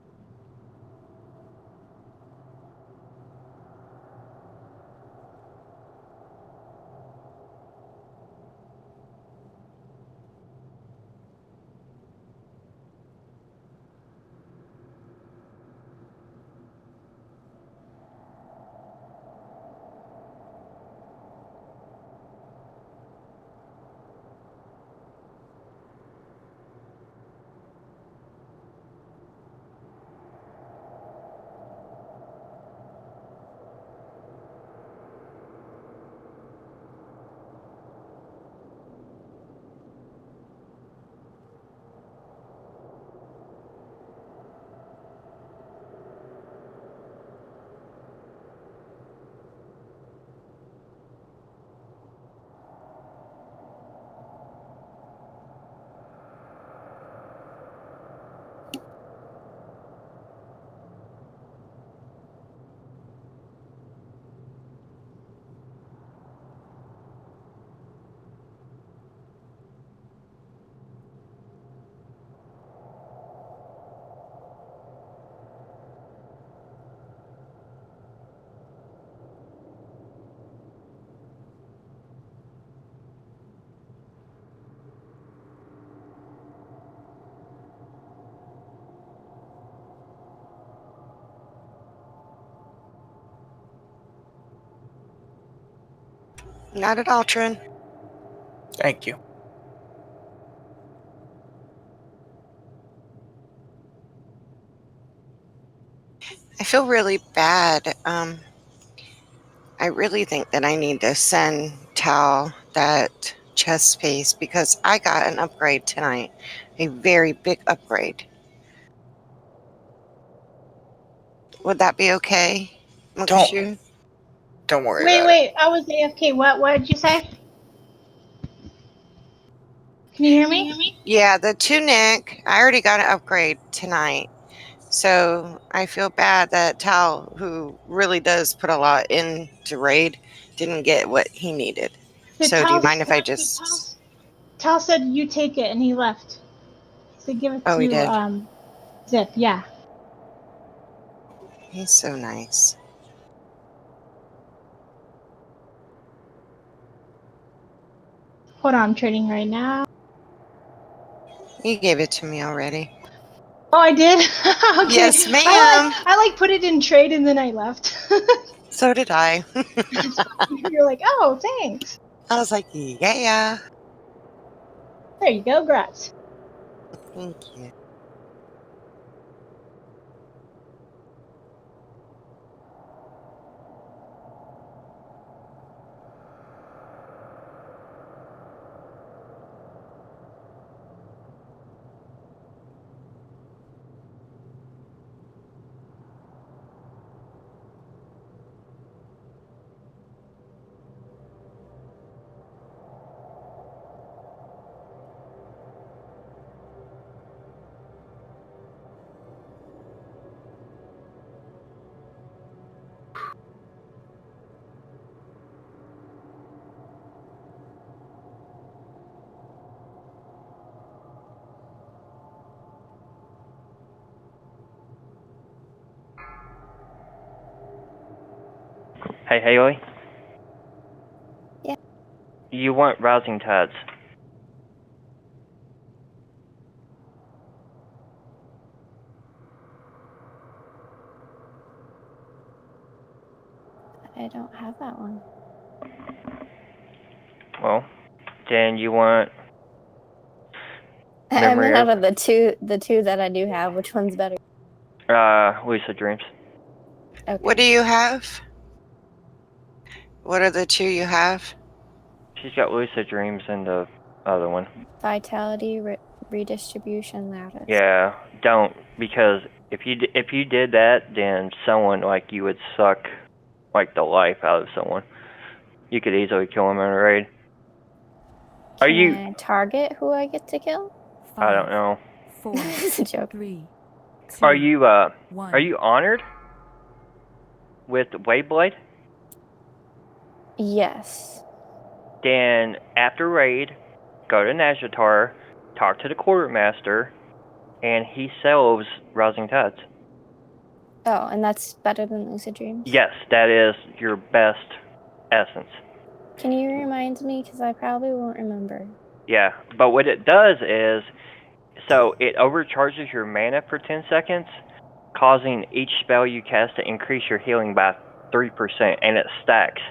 Not at all, Trin. Thank you. I feel really bad. I really think that I need to send Tal that chest piece because I got an upgrade tonight. A very big upgrade. Would that be okay, Makushu? Don't worry Wait, about it. wait. I was AFK. What did you say? Can you hear me? Yeah, the tunic, I already got an upgrade tonight. So I feel bad that Tal, who really does put a lot into raid, didn't get what he needed. So So do you mind if I just... Tal said you take it, and he left. He said give it Oh, he to did? Zip. Yeah. He's so nice. Hold on, I'm trading right now. You gave it to me already. Oh, I did? Okay. Yes, ma'am. I put it in trade and then I left. So did I. You're like, oh, thanks. I was like, yeah. There you go, grats. Thank you. Hey, Haley? Yeah. You want rousing tides. I don't have that one. Well, then you want I mean, memory out of of the two that I do have, which one's better? Lucid Dreams. Okay. What do you have? What are the two you have? She's got lucid dreams and the other one. Vitality redistribution, that is. Yeah, don't, because if you did that, then someone like you would suck like the life out of someone. You could easily kill him in a raid. Are you? Can I target who I get to kill? I don't know. 4, It's a joke. 3, 2, Are you 1. Are you honored with Waveblade? Yes. Then after raid, go to Nazjatar, talk to the quartermaster, and he sells Rising Tides. Oh, and that's better than Lucid Dreams? Yes, that is your best essence. Can you remind me? Because I probably won't remember. Yeah, but what it does is, so it overcharges your mana for 10 seconds, causing each spell you cast to increase your healing by 3%, and it stacks.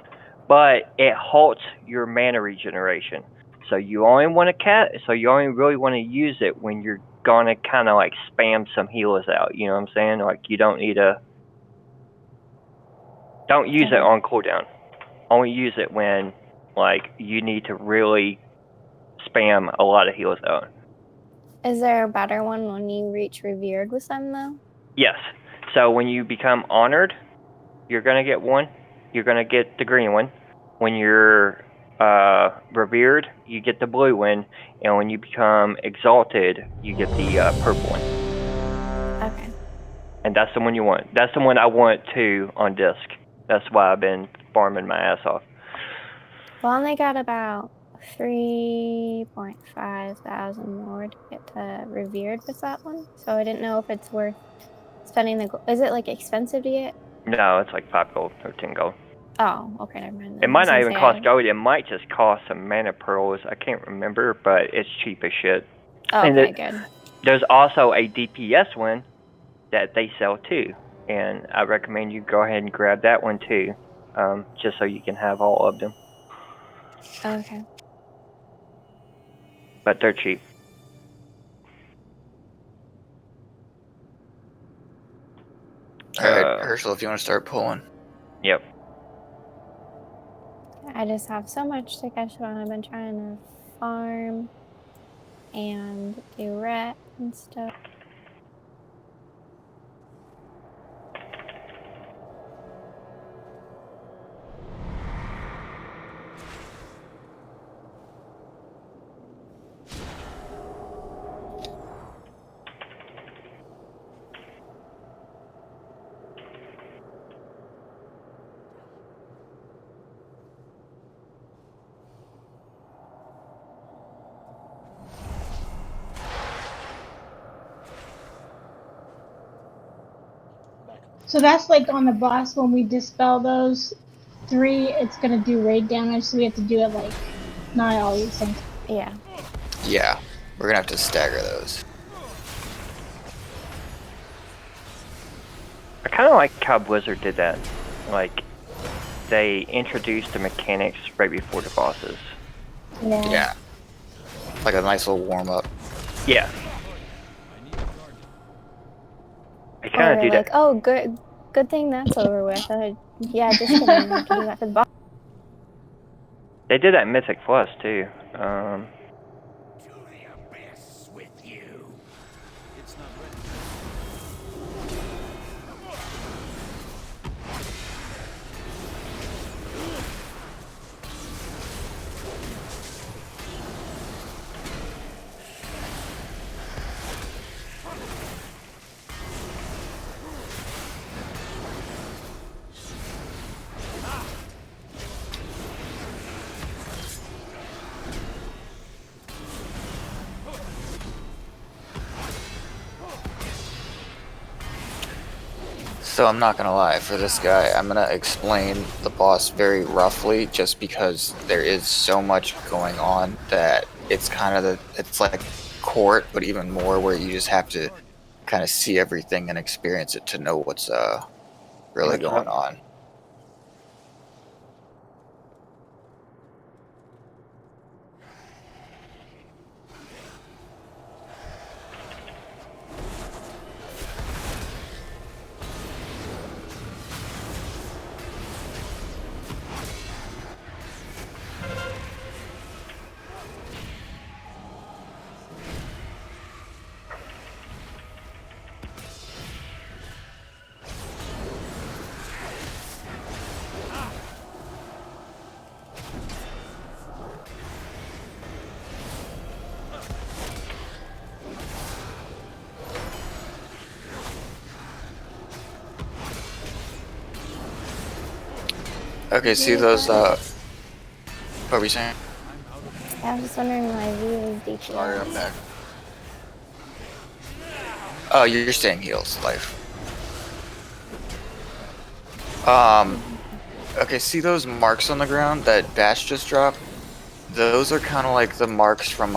But it halts your mana regeneration. So you only really want to use it when you're gonna kind of like spam some healers out. You know what I'm saying? Like you don't need to. Don't use it on cooldown. Only use it when like you need to really spam a lot of healers out. Is there a better one when you reach Revered with them, though? Yes. So when you become honored, you're gonna get one. You're gonna get the green one. When you're revered, you get the blue one, and when you become exalted, you get the purple one. Okay. And that's the one you want. That's the one I want too on disc. That's why I've been farming my ass off. Well, I only got about 3.5 thousand more to get to Revered with that one, so I didn't know if it's worth spending the gold. Is it like expensive to get? No, it's like 5 gold or 10 gold. Oh, okay, never mind. It might not even cost gold. It might just cost some mana pearls. I can't remember, but it's cheap as shit. Oh, okay, good. There's also a DPS one that they sell too, and I recommend you go ahead and grab that one too, just so you can have all of them. Okay. But they're cheap. Alright, Herschel, if you want to start pulling. Yep. I just have so much to catch on. I've been trying to farm and do ret and stuff. So that's like on the boss when we dispel those 3, it's gonna do raid damage, so we have to do it like not all at the same time. Yeah. Yeah, we're gonna have to stagger those. I kind of like how Blizzard did that. Like, they introduced the mechanics right before the bosses. Yeah. Like a nice little warm up. Yeah. I kind of do like, that. oh, good thing that's over with. Yeah, just kidding. I can do that for the boss. They did that in Mythic Plus too. So I'm not gonna lie, for this guy, I'm gonna explain the boss very roughly, just because there is so much going on that it's kind of it's like court, but even more, where you just have to kind of see everything and experience it to know what's really going on. Okay, see those, what were you saying? I was just wondering why V was DPS. Sorry, I'm back. Oh, you're staying heals, life. Okay, see those marks on the ground that Bash just dropped? Those are kind of like the marks from,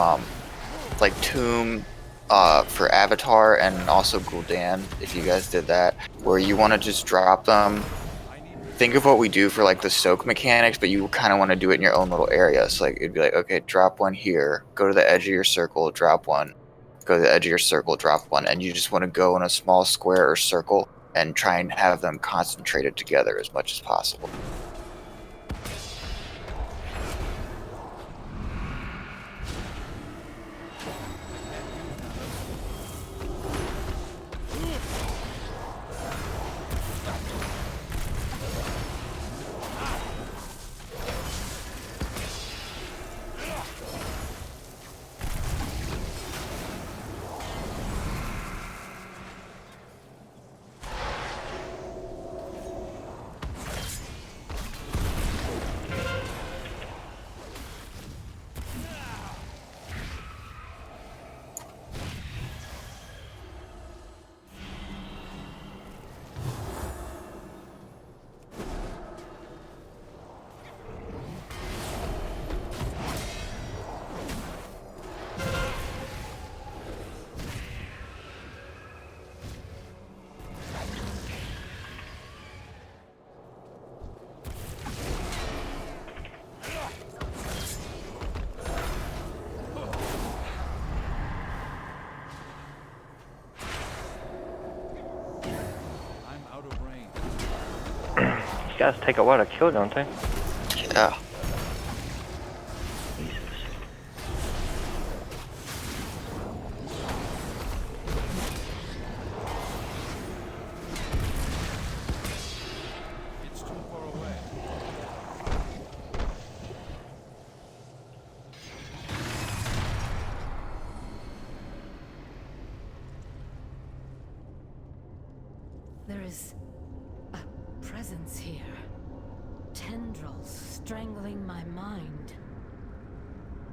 like Tomb, for Avatar and also Gul'dan, if you guys did that, where you want to just drop them. Think of what we do for like the soak mechanics, but you kind of want to do it in your own little area. So like it'd be like, okay, drop one here, go to the edge of your circle, drop one, go to the edge of your circle, drop one, and you just want to go in a small square or circle and try and have them concentrated together as much as possible. These guys take a while to kill, don't they? Yeah. It's too far away. There is a presence here. Tendrils strangling my mind.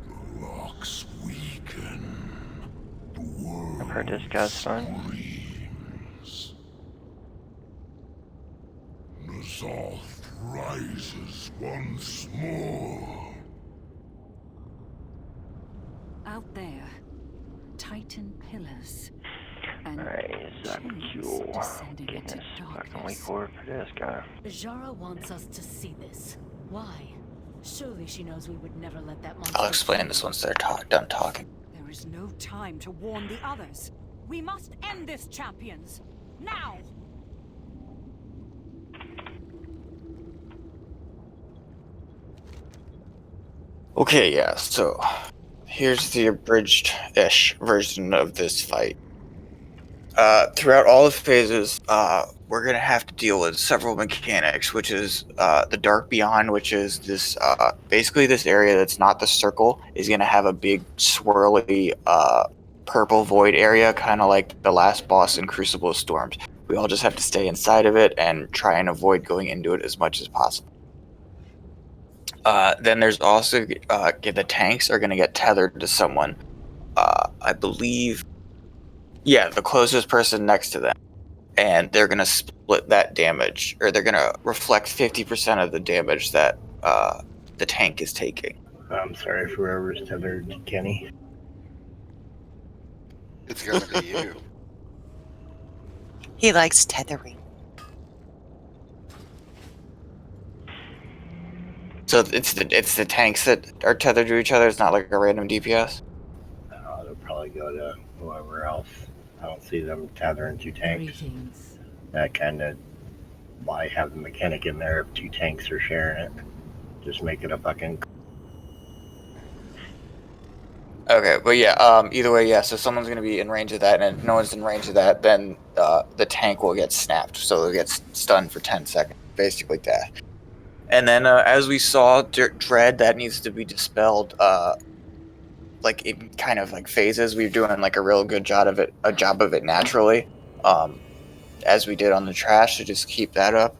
The locks weaken. The world I've heard this guy's fun. screams. N'Zoth rises once more. Out there, Titan pillars. Alright, Zakul. Getting this fucking weak order for this guy. Jara wants us to see this. Why? Surely she knows we would never let that monster. I'll explain this once they're done talking. There is no time to warn the others. We must end this, champions. Now! Okay, yeah, so here's the abridged-ish version of this fight. Throughout all the phases, we're gonna have to deal with several mechanics, which is the Dark Beyond, which is this basically this area that's not the circle is gonna have a big swirly purple void area, kind of like the last boss in Crucible Storms. We all just have to stay inside of it and try and avoid going into it as much as possible. Then there's also the tanks are gonna get tethered to someone. I believe. Yeah, the closest person next to them. And they're going to split that damage, or they're going to reflect 50% of the damage that the tank is taking. I'm sorry for whoever's tethered Kenny. It's gonna be you. He likes tethering. So it's the tanks that are tethered to each other. It's not like a random DPS. They'll probably go to whoever else. I don't see them tethering two tanks. Greetings. That kind of why have the mechanic in there if two tanks are sharing it? Just make it a fucking. Okay, but yeah, either way, yeah, so someone's going to be in range of that, and if no one's in range of that, then the tank will get snapped, so it gets stunned for 10 seconds, basically that. And then, as we saw, Dread, that needs to be dispelled, like, in kind of, like, phases. We're doing, like, a real good job of it naturally, as we did on the trash, to just keep that up.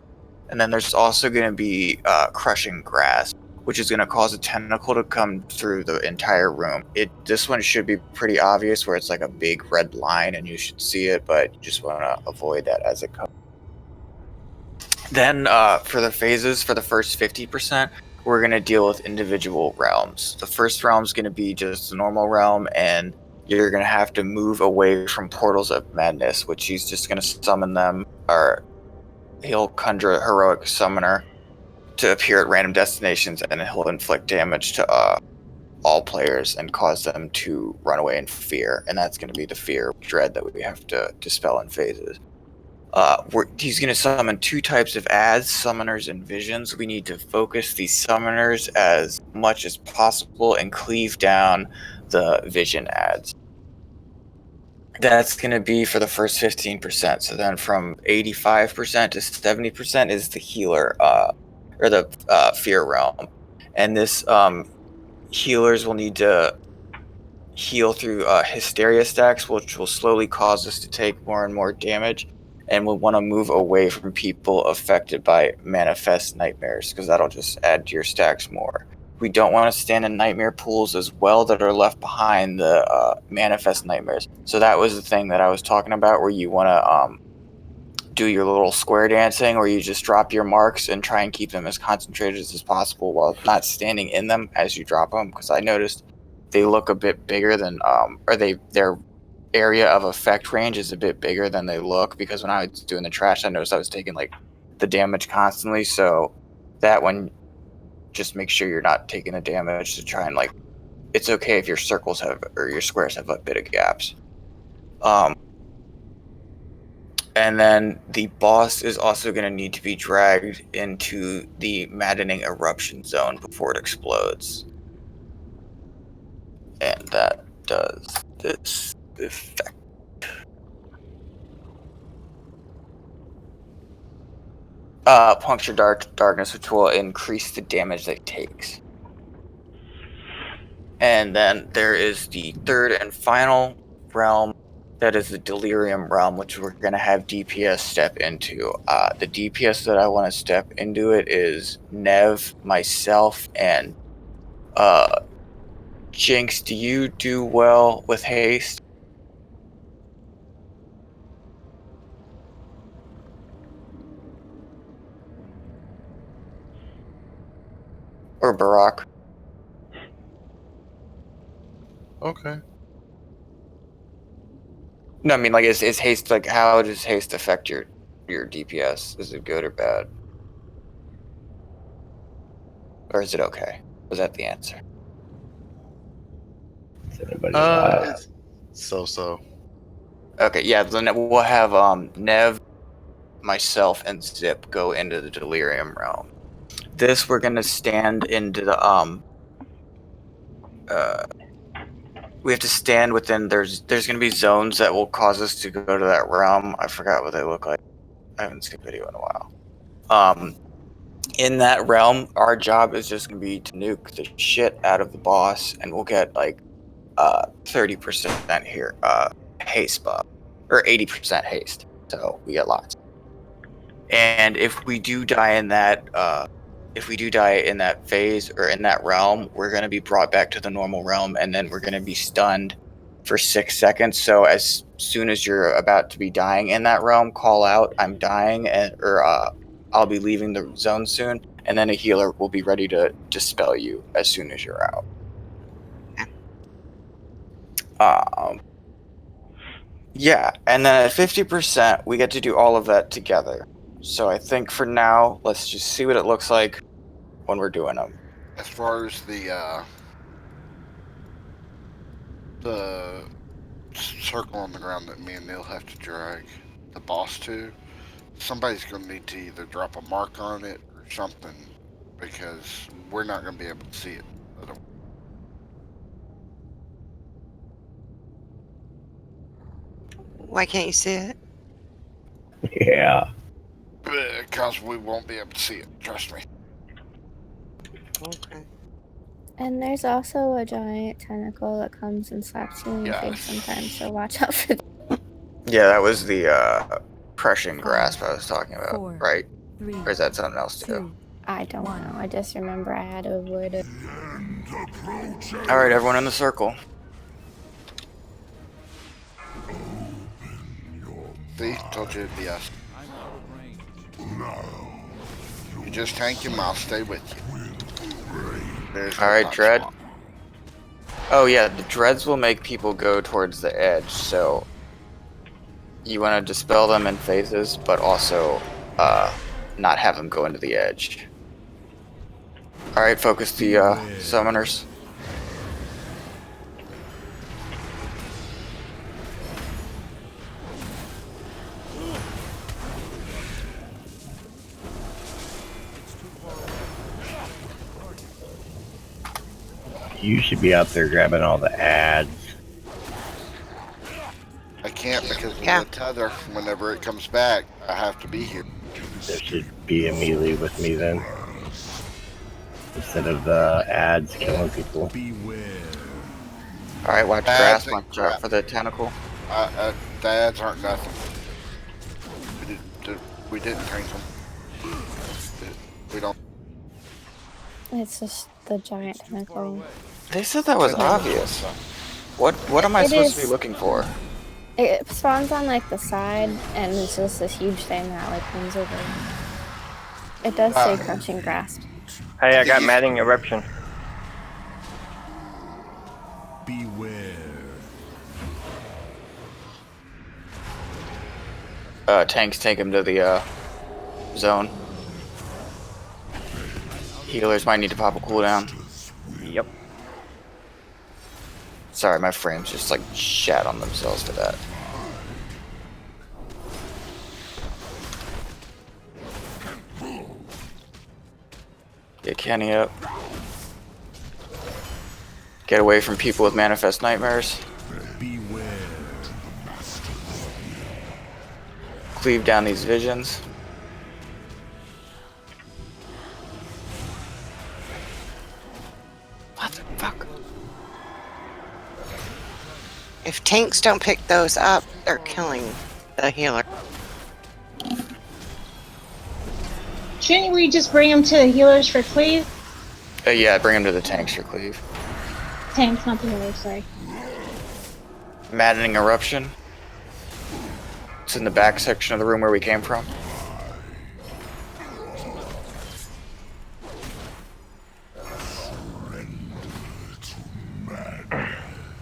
And then there's also going to be crushing grass, which is going to cause a tentacle to come through the entire room. This one should be pretty obvious, where it's like a big red line and you should see it, but you just want to avoid that as it comes. Then for the phases, for the first 50%, we're going to deal with individual realms. The first realm is going to be just the normal realm, and you're going to have to move away from Portals of Madness, which he's just going to summon them, or he'll conjure a heroic summoner to appear at random destinations, and he'll inflict damage to all players and cause them to run away in fear. And that's going to be the fear, dread that we have to dispel in phases. He's going to summon 2 types of ads, summoners and visions. We need to focus these summoners as much as possible and cleave down the vision ads. That's going to be for the first 15%. So then from 85% to 70% is the healer, or the fear realm. And this healers will need to heal through hysteria stacks, which will slowly cause us to take more and more damage. And we'll want to move away from people affected by manifest nightmares, because that'll just add to your stacks more. We don't want to stand in nightmare pools as well that are left behind the manifest nightmares. So that was the thing that I was talking about, where you want to do your little square dancing, or you just drop your marks and try and keep them as concentrated as possible while not standing in them as you drop them, because I noticed they look a bit bigger than or their area of effect range is a bit bigger than they look, because when I was doing the trash, I noticed I was taking like the damage constantly. So that one, just make sure you're not taking the damage to try and like, it's okay if your circles have, or your squares have a bit of gaps. And then the boss is also going to need to be dragged into the maddening eruption zone before it explodes. And that does this effect. Puncture darkness, which will increase the damage that it takes. And then there is the third and final realm, that is the delirium realm, which we're going to have DPS step into. The DPS that I want to step into it is Nev, myself, and Jinx. Do you do well with haste? Or Barack? Okay. No, I mean, like, is haste, like, how does haste affect your DPS? Is it good or bad? Or is it okay? Was that the answer? Is anybody alive? It's so. Okay, yeah, then we'll have Nev, myself, and Zip go into the delirium realm. This we're gonna stand into the we have to stand within, there's gonna be zones that will cause us to go to that realm. I forgot what they look like. I haven't seen a video in a while. In that realm, our job is just gonna be to nuke the shit out of the boss, and we'll get like 30% here haste buff, or 80% haste. So we get lots. And if we do die in that phase or in that realm, we're going to be brought back to the normal realm, and then we're going to be stunned for 6 seconds. So as soon as you're about to be dying in that realm, call out, "I'm dying," or "I'll be leaving the zone soon," and then a healer will be ready to dispel you as soon as you're out. Yeah, and then at 50%, we get to do all of that together. So I think for now, let's just see what it looks like when we're doing them. As far as the circle on the ground that me and Neil have to drag the boss to, somebody's going to need to either drop a mark on it or something, because we're not going to be able to see it. Why can't you see it? Yeah. Because we won't be able to see it, trust me. Okay. And there's also a giant tentacle that comes and slaps you in the face sometimes, so watch out for that. Yeah, that was the crushing grasp I was talking about, right? 3, Or is that something else too? 2, I don't know. I just remember I had to avoid it. Alright, everyone in the circle. See, told you it'd be us. You just tank him, I'll stay with you. Alright, Dread. Oh yeah, the dreads will make people go towards the edge, so you want to dispel them in phases, but also not have them go into the edge. Alright, focus the summoners. You should be out there grabbing all the ads. I can't because of the tether. Whenever it comes back, I have to be here. There should be a melee with me then. Instead of the ads killing people. Alright, watch grass, watch out for the tentacle. The ads aren't nothing. We didn't tank them. We don't. It's just the giant tentacle. They said that was obvious. What am I supposed to be looking for? It spawns on like the side, and it's just this huge thing that like comes over. It does say crushing grasp. Hey, I got Madding Eruption. Beware. Tanks take him to the zone. Healers might need to pop a cooldown. Yep. Sorry, my frames just like shat on themselves for that. Get Kenny up. Get away from people with manifest nightmares. Cleave down these visions. What the fuck? If tanks don't pick those up, they're killing the healer. Shouldn't we just bring them to the healers for cleave? Yeah, bring him to the tanks for cleave. Tanks, not the healers, sorry. Maddening Eruption. It's in the back section of the room where we came from.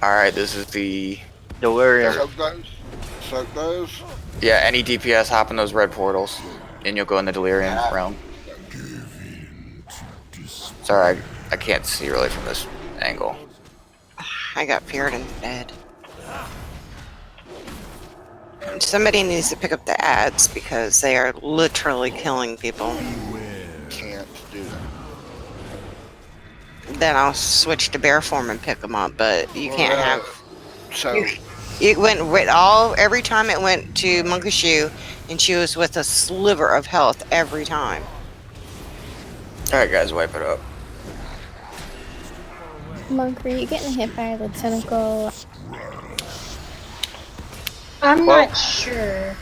Alright, this is the Delirium. Soak those. Yeah, any DPS hop in those red portals, and you'll go in the Delirium realm. Sorry, I can't see really from this angle. I got feared and dead. Somebody needs to pick up the ads because they are literally killing people. Can't do that. Then I'll switch to bear form and pick them up, but you can't have. So it went with every time it went to Monkey Shoe, and she was with a sliver of health every time. Alright guys, wipe it up. Monk, were you getting hit by the tentacle? I'm not sure.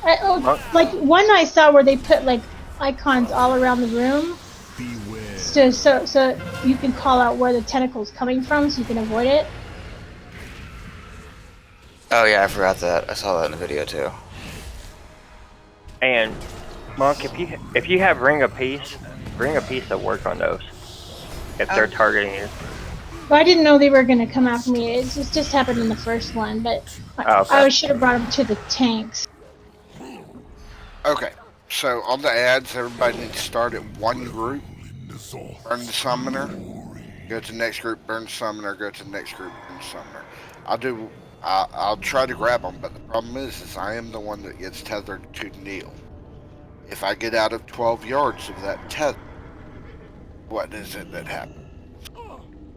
Like one I saw where they put like icons all around the room, so you can call out where the tentacle's coming from, so you can avoid it. Oh yeah, I forgot that. I saw that in the video too. And Monk, if you have Ring of Peace to work on those. If they're targeting you. Well, I didn't know they were gonna come after me. It just happened in the first one, but I should have brought them to the tanks. okay, so on the ads, everybody needs to start at one group. Burn the summoner. Go to the next group. Burn the summoner. Go to the next group. Burn the summoner. I'll try to grab them, but the problem is I am the one that gets tethered to Neil. If I get out of 12 yards of that tether, what is it that happens?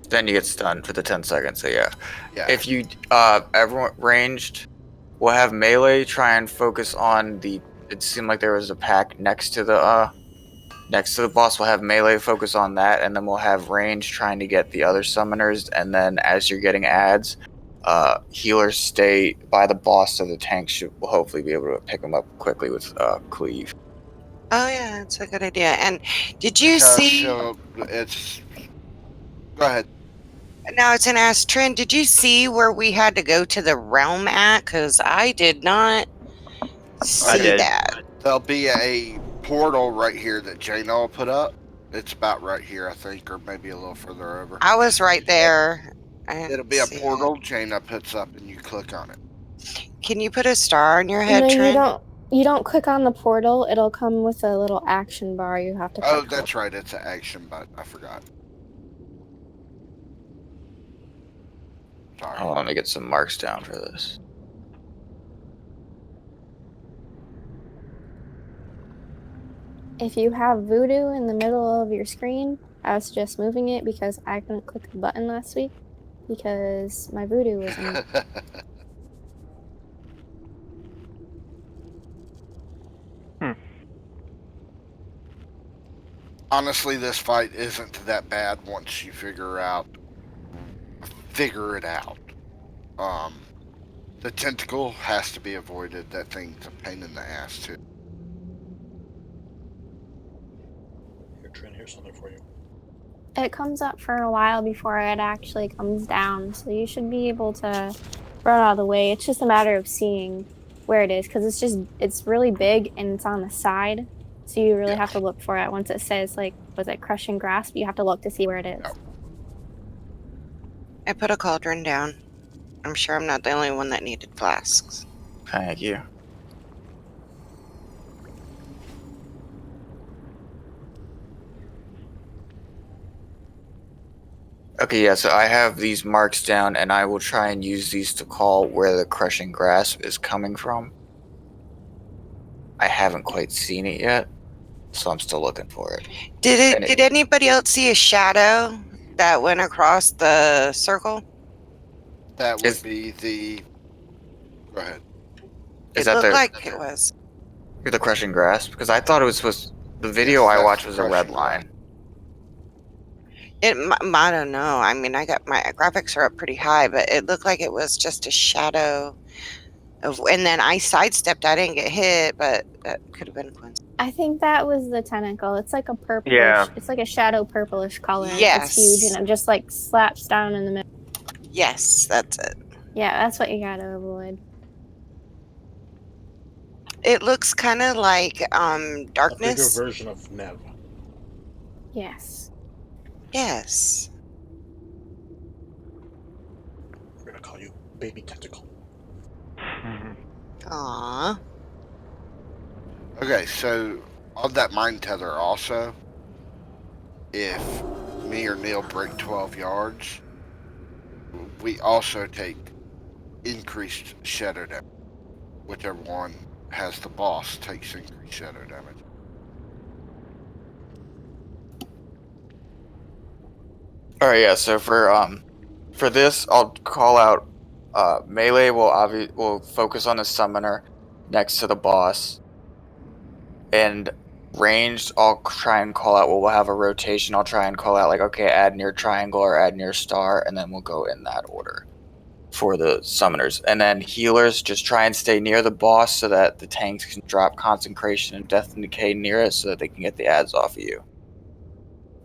Then you get stunned for the 10 seconds, so yeah. Yeah. If you, everyone ranged, we'll have melee try and focus on it seemed like there was a pack next to the boss. We'll have melee focus on that, and then we'll have range trying to get the other summoners, and then as you're getting ads, healers stay by the boss, so the tanks will hopefully be able to pick them up quickly with cleave. Oh yeah, that's a good idea. And did you Because see? it's. Go ahead. Now I was gonna ask Trent, did you see where we had to go to the realm at? Because I did not see did. that. There'll be a portal right here that Jaina will put up. It's about right here, I think, or maybe a little further over. I was right there. It'll be a portal Jaina puts up, and you click on it. Can you put a star on your head, No, Trent? you don't click on the portal. It'll come with a little action bar you have to click. Oh, that's right. It's an action button. I forgot. Sorry. Hold on, let me get some marks down for this. If you have voodoo in the middle of your screen, I would suggest moving it because I couldn't click the button last week because my voodoo was in it. Honestly, this fight isn't that bad once you figure it out. The tentacle has to be avoided. That thing's a pain in the ass too. Here, Trent, here's something for you. It comes up for a while before it actually comes down, so you should be able to run out of the way. It's just a matter of seeing where it is because it's really big and it's on the side, so you really have to look for it. Once it says like, was it crushing grasp? You have to look to see where it is. I put a cauldron down. I'm sure I'm not the only one that needed flasks. Thank you. Okay, yeah, so I have these marks down, and I will try and use these to call where the crushing grasp is coming from. I haven't quite seen it yet, so I'm still looking for it. Did anybody else see a shadow that went across the circle? That would be the. Go ahead. Is It that looked like it was. the crushing grasp? Because I thought it was supposed. The video I watched was a red line. I don't know. I mean, I got my graphics are up pretty high, but it looked like it was just a shadow of. And then I sidestepped. I didn't get hit, but that could have been a coincidence. I think that was the tentacle. It's like a purplish. Yeah. It's like a shadow purplish color. Yes. It's huge and it just like slaps down in the middle. Yes, that's it. Yeah, that's what you gotta avoid. It looks kind of like darkness. A bigger version of Nev. Yes. Yes. We're gonna call you Baby Tentacle. Aww. Okay, so on that mind tether also, if me or Neil break 12 yards, we also take increased shadow damage. Whichever one has the boss takes increased shadow damage. Alright, yeah, so for this, I'll call out, melee will focus on the summoner next to the boss, and ranged, I'll try and call out, we'll have a rotation, I'll try and call out, like, okay, add near triangle or add near star, and then we'll go in that order for the summoners. And then healers, just try and stay near the boss so that the tanks can drop concentration and death and decay near it so that they can get the ads off of you.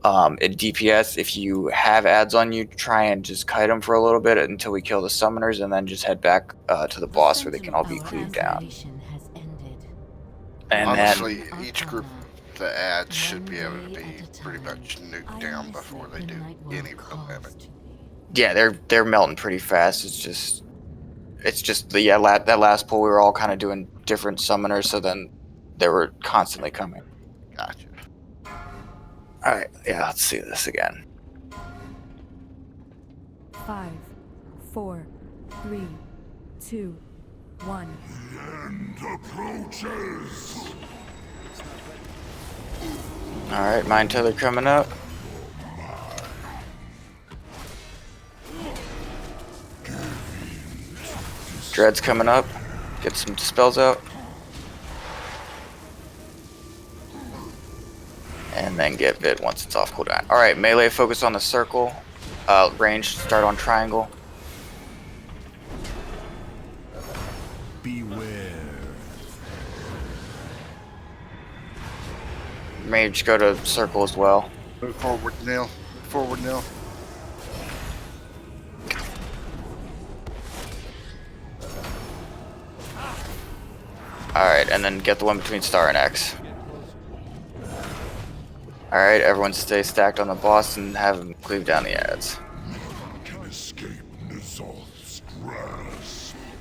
In DPS, if you have ads on you, try and just kite them for a little bit until we kill the summoners, and then just head back to the boss where they can all be cleaved down. And honestly, each group, the ads should be able to be pretty much nuked down before they do any real damage. Yeah, they're melting pretty fast. It's just that last pull we were all kind of doing different summoners, so then they were constantly coming. Gotcha. All right, yeah, let's see this again. 5, 4, 3, 2, 1. The end approaches. All right, mind tether coming up. Dread's coming up. Get some dispels out. And then get Vid once it's off cooldown. Alright, melee focus on the circle. Range start on triangle. Beware. Mage, go to circle as well. Move forward, Neil. Move forward, Neil. Alright, and then get the one between Star and X. Alright, everyone stay stacked on the boss and have him cleave down the ads.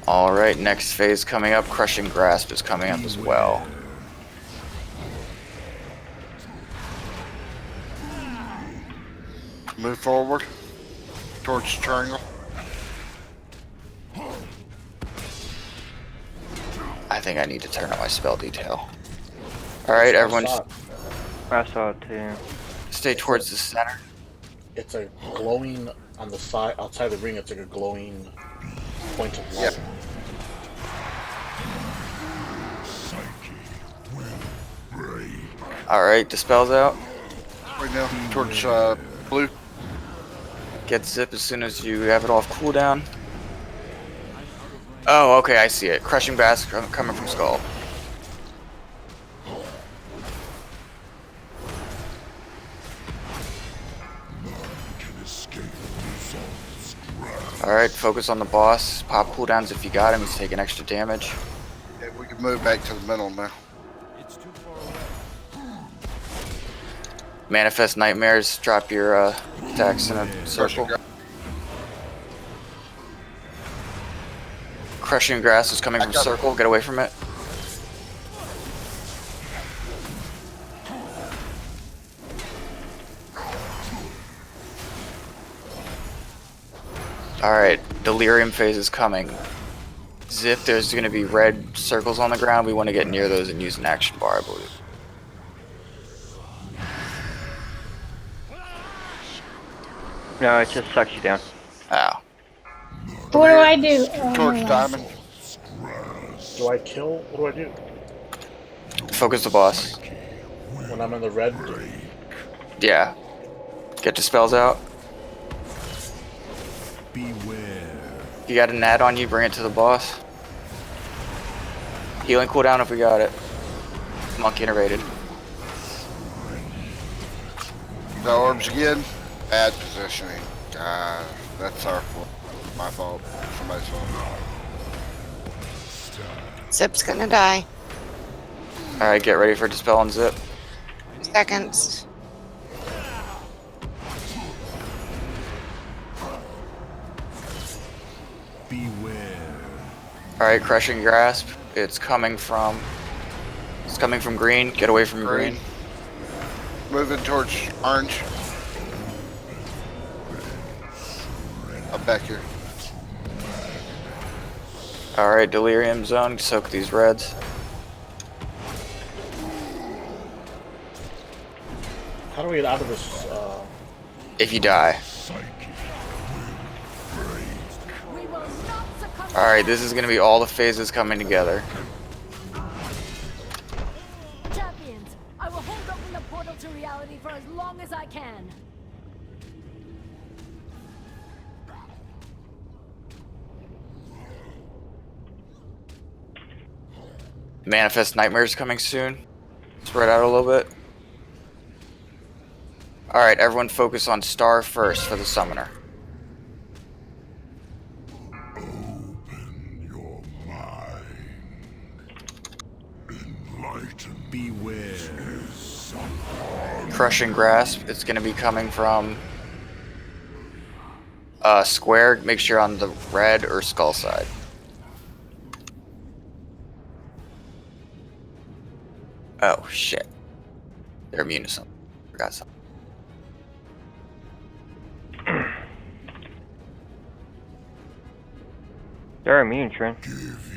Alright, next phase coming up. Crushing Grasp is coming up as well. Move forward towards triangle. I think I need to turn on my spell detail. Alright, everyone I saw it too. stay towards the center. It's a glowing on the side, outside the ring. It's like a glowing point of light. Yep. Alright, dispel's out. Right now, towards blue. Get zip as soon as you have it off cooldown. Oh, okay, I see it. Crushing Bass coming from Skull. Alright, focus on the boss. Pop cooldowns if you got him. He's taking extra damage. Yeah, we can move back to the middle now. Manifest Nightmares. Drop your attacks in a circle. Crushing Grass is coming from circle. Get away from it. Alright, Delirium phase is coming. Zip, there's going to be red circles on the ground. We want to get near those and use an action bar, I believe. No, it just sucks you down. Oh. What do I do? Towards diamond. Do I kill? What do I do? Focus the boss. When I'm in the red? Yeah. Get the spells out. You got an ad on you, bring it to the boss. Healing cooldown if we got it. Monk innervated. The orbs again. Bad positioning. God, that's our fault. My fault. Somebody's fault. Zip's gonna die. Alright, get ready for Dispel and Zip. Seconds. Alright, Crushing Grasp. It's coming from green. Get away from green. Moving towards orange. Up back here. Alright, Delirium Zone. Soak these reds. How do we get out of this? If you die. Alright, this is going to be all the phases coming together. Champions, I will hold open the portal to reality for as long as I can. Manifest Nightmares coming soon. Spread out a little bit. Alright, everyone focus on Star first for the Summoner. Crushing Grasp. It's going to be coming from square. Make sure on the red or skull side. Oh shit. They're immune to something. Forgot something. They're immune, Trent.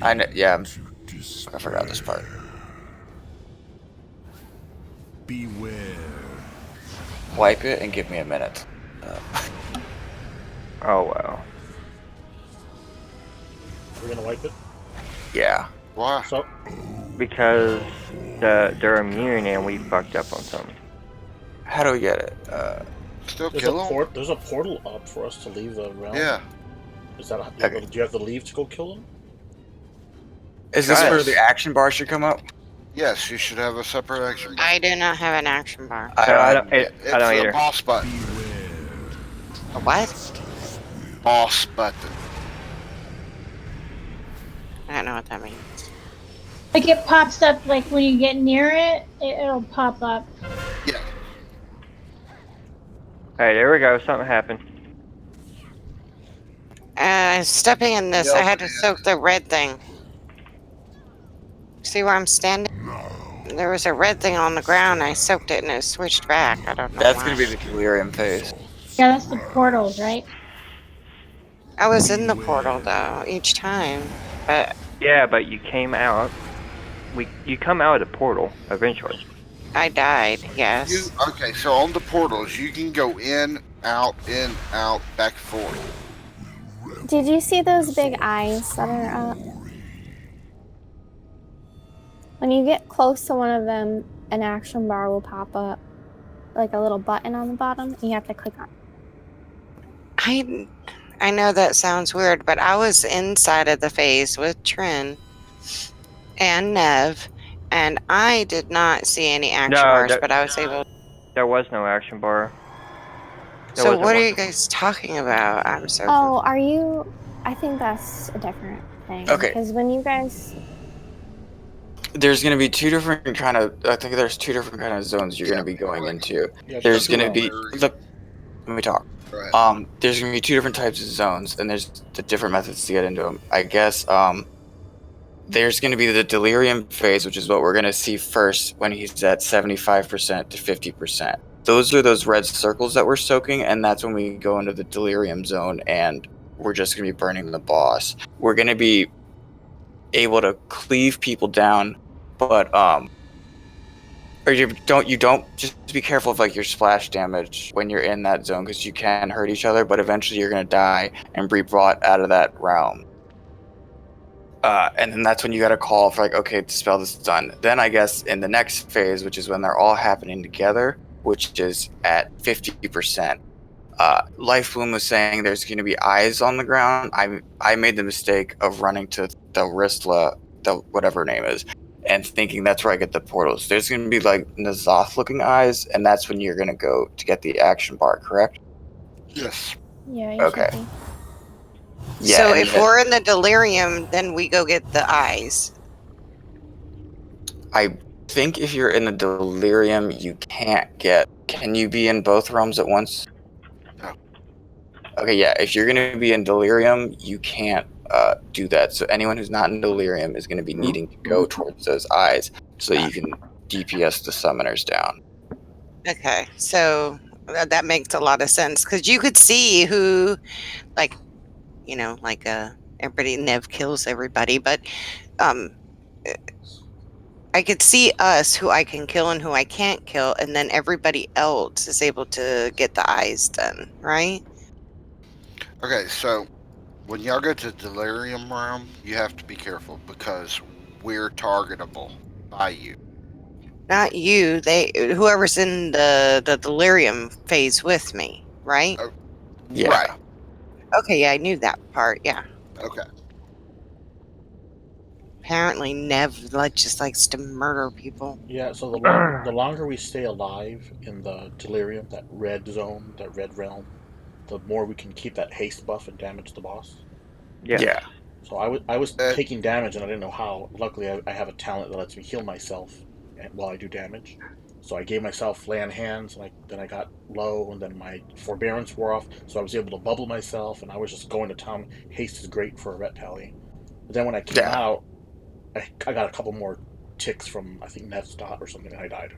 I know, yeah. I forgot this part. Beware. Wipe it and give me a minute. Oh wow. We're gonna wipe it? Yeah. Why? So, Because they're immune and we fucked up on something. How do we get it? Still there's kill a him? there's a portal up for us to leave the realm. Yeah. Is that? Do you have to leave to go kill them? Is this where the action bar should come up? Yes, you should have a separate action bar. I do not have an action bar. I don't It's either. a boss button. A what? Boss button. I don't know what that means. Like it pops up, like when you get near it, it'll pop up. Yeah. Hey, there we go. Something happened. Stepping in this, I had to soak the red thing. See where I'm standing? There was a red thing on the ground. I soaked it and it switched back. I don't know That's why. gonna be the delirium phase. Yeah, that's the portals, right? I was in the portal though each time, but Yeah, but you came out. You come out of the portal eventually. I died. Yes. Okay, so on the portals, you can go in, out, back and forth. Did you see those big eyes that are up? When you get close to one of them, an action bar will pop up, like a little button on the bottom, and you have to click on it. I know that sounds weird, but I was inside of the phase with Trin and Nev, and I did not see any action bars, but I was able. There was no action bar. So what are you guys talking about? I'm so. Oh, are you? I think that's a different thing. Okay. Because when you guys. There's going to be two different kind of. I think there's two different kind of zones you're going to be going into. Yeah, there's going to be. let me talk. There's going to be two different types of zones, and there's the different methods to get into them. I guess. There's going to be the delirium phase, which is what we're going to see first when he's at 75% to 50%. Those are those red circles that we're soaking, and that's when we go into the delirium zone, and we're just going to be burning the boss. We're going to be able to cleave people down, but or you don't just be careful of like your splash damage when you're in that zone, because you can hurt each other, but eventually you're going to die and be brought out of that realm. And then that's when you got to call for like, okay, the spell is done. Then I guess in the next phase, which is when they're all happening together, which is at 50%. Life Bloom was saying there's going to be eyes on the ground. I made the mistake of running to the Ristla, the whatever her name is, and thinking that's where I get the portals. There's going to be like Nazoth looking eyes, and that's when you're going to go to get the action bar, correct? Yes. Yeah. You Okay. should be. Yeah, So if we're in the delirium, then we go get the eyes. I think if you're in the delirium, you can't get. Can you be in both realms at once? No. Okay, yeah. If you're going to be in delirium, you can't do that. So anyone who's not in delirium is going to be needing to go towards those eyes so you can DPS the summoners down. Okay, so that makes a lot of sense because you could see who, like, you know, like everybody. Nev kills everybody, but I could see us who I can kill and who I can't kill, and then everybody else is able to get the eyes done, right? Okay, so when y'all go to delirium realm, you have to be careful because we're targetable by you. Not you. Whoever's in the delirium phase with me, right? Yeah. Right. Okay, yeah, I knew that part. Yeah. Okay. Apparently, Nev just likes to murder people. Yeah, so the longer we stay alive in the delirium, that red zone, that red realm, the more we can keep that haste buff and damage the boss. Yeah. So I was taking damage and I didn't know how. Luckily, I have a talent that lets me heal myself while I do damage. So I gave myself lay on hands, and then I got low, and then my forbearance wore off, so I was able to bubble myself, and I was just going to town. Haste is great for a ret tally. But then when I came out, I got a couple more ticks from, I think, Nev's dot or something, and I died.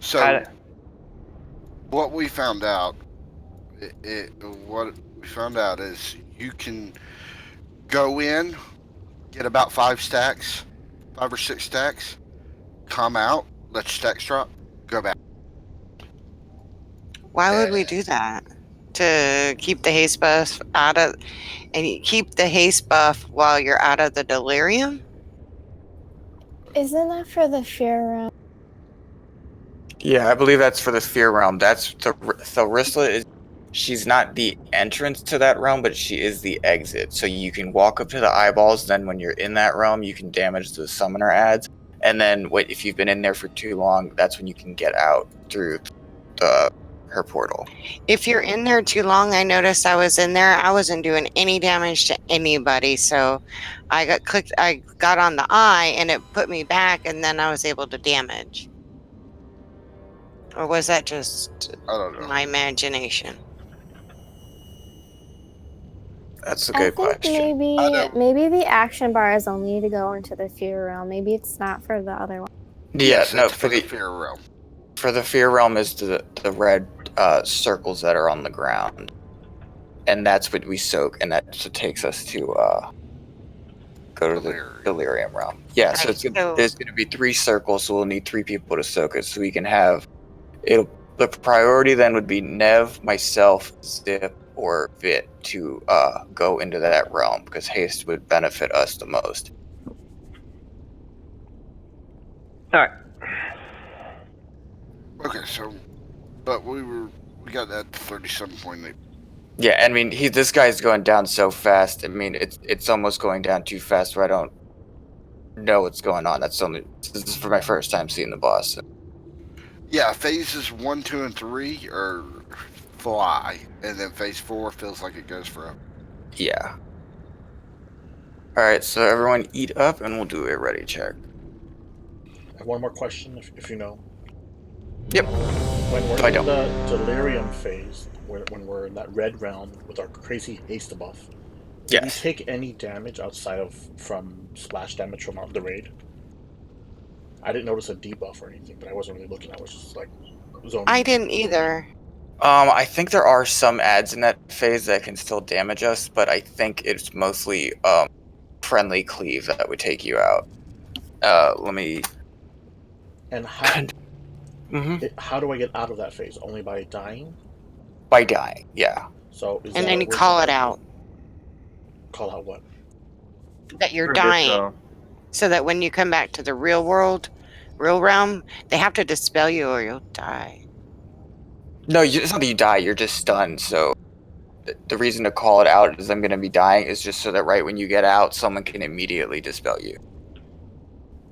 So, what we found out, what we found out is you can go in, get about 5 or 6 stacks, come out, let your stacks drop, go back. Why would we do that? To keep the haste buff out of, and you keep the haste buff while you're out of the delirium? Isn't that for the fear realm? Yeah, I believe that's for the fear realm. That's so Ristla is. She's not the entrance to that realm, but she is the exit. So you can walk up to the eyeballs. Then when you're in that realm, you can damage the summoner ads, And then if you've been in there for too long, that's when you can get out through her portal. If you're in there too long, I noticed I was in there. I wasn't doing any damage to anybody, so I got on the eye, and it put me back, and then I was able to damage. Or was that just I don't know. my imagination? That's a I good think question. maybe the action bar is only to go into the fear realm. Maybe it's not for the other one. Yeah, Yes, no, it's for the fear realm. For the fear realm is the red circles that are on the ground, and that's what we soak, and that's what takes us to go to the delirium realm. Yeah, so there's going to be 3 circles, so we'll need 3 people to soak it, so we can have it. The priority then would be Nev, myself, Zip, or Vit to go into that realm because haste would benefit us the most. All right. Okay, so, but we got that 37.8. Yeah, I mean, this guy's going down so fast. I mean, it's almost going down too fast where I don't know what's going on. This is for my first time seeing the boss. Yeah, phases 1, 2, and 3 are fly, and then phase 4 feels like it goes forever. Yeah. Alright, so everyone eat up and we'll do a ready check. I have one more question, if you know. Yep. When we're in the delirium phase, when we're in that red realm with our crazy haste buff, do we take any damage outside of from splash damage from the raid? I didn't notice a debuff or anything, but I wasn't really looking. I was just like zoning. I didn't either. I think there are some ads in that phase that can still damage us, but I think it's mostly friendly cleave that would take you out. Let me. And how do I get out of that phase? Only by dying? By dying, yeah. So and then you call it out. Call out what? That you're dying. So that when you come back to the real world, real realm, they have to dispel you or you'll die. No, it's not that you die, you're just stunned. So the reason to call it out is I'm going to be dying is just so that right when you get out, someone can immediately dispel you.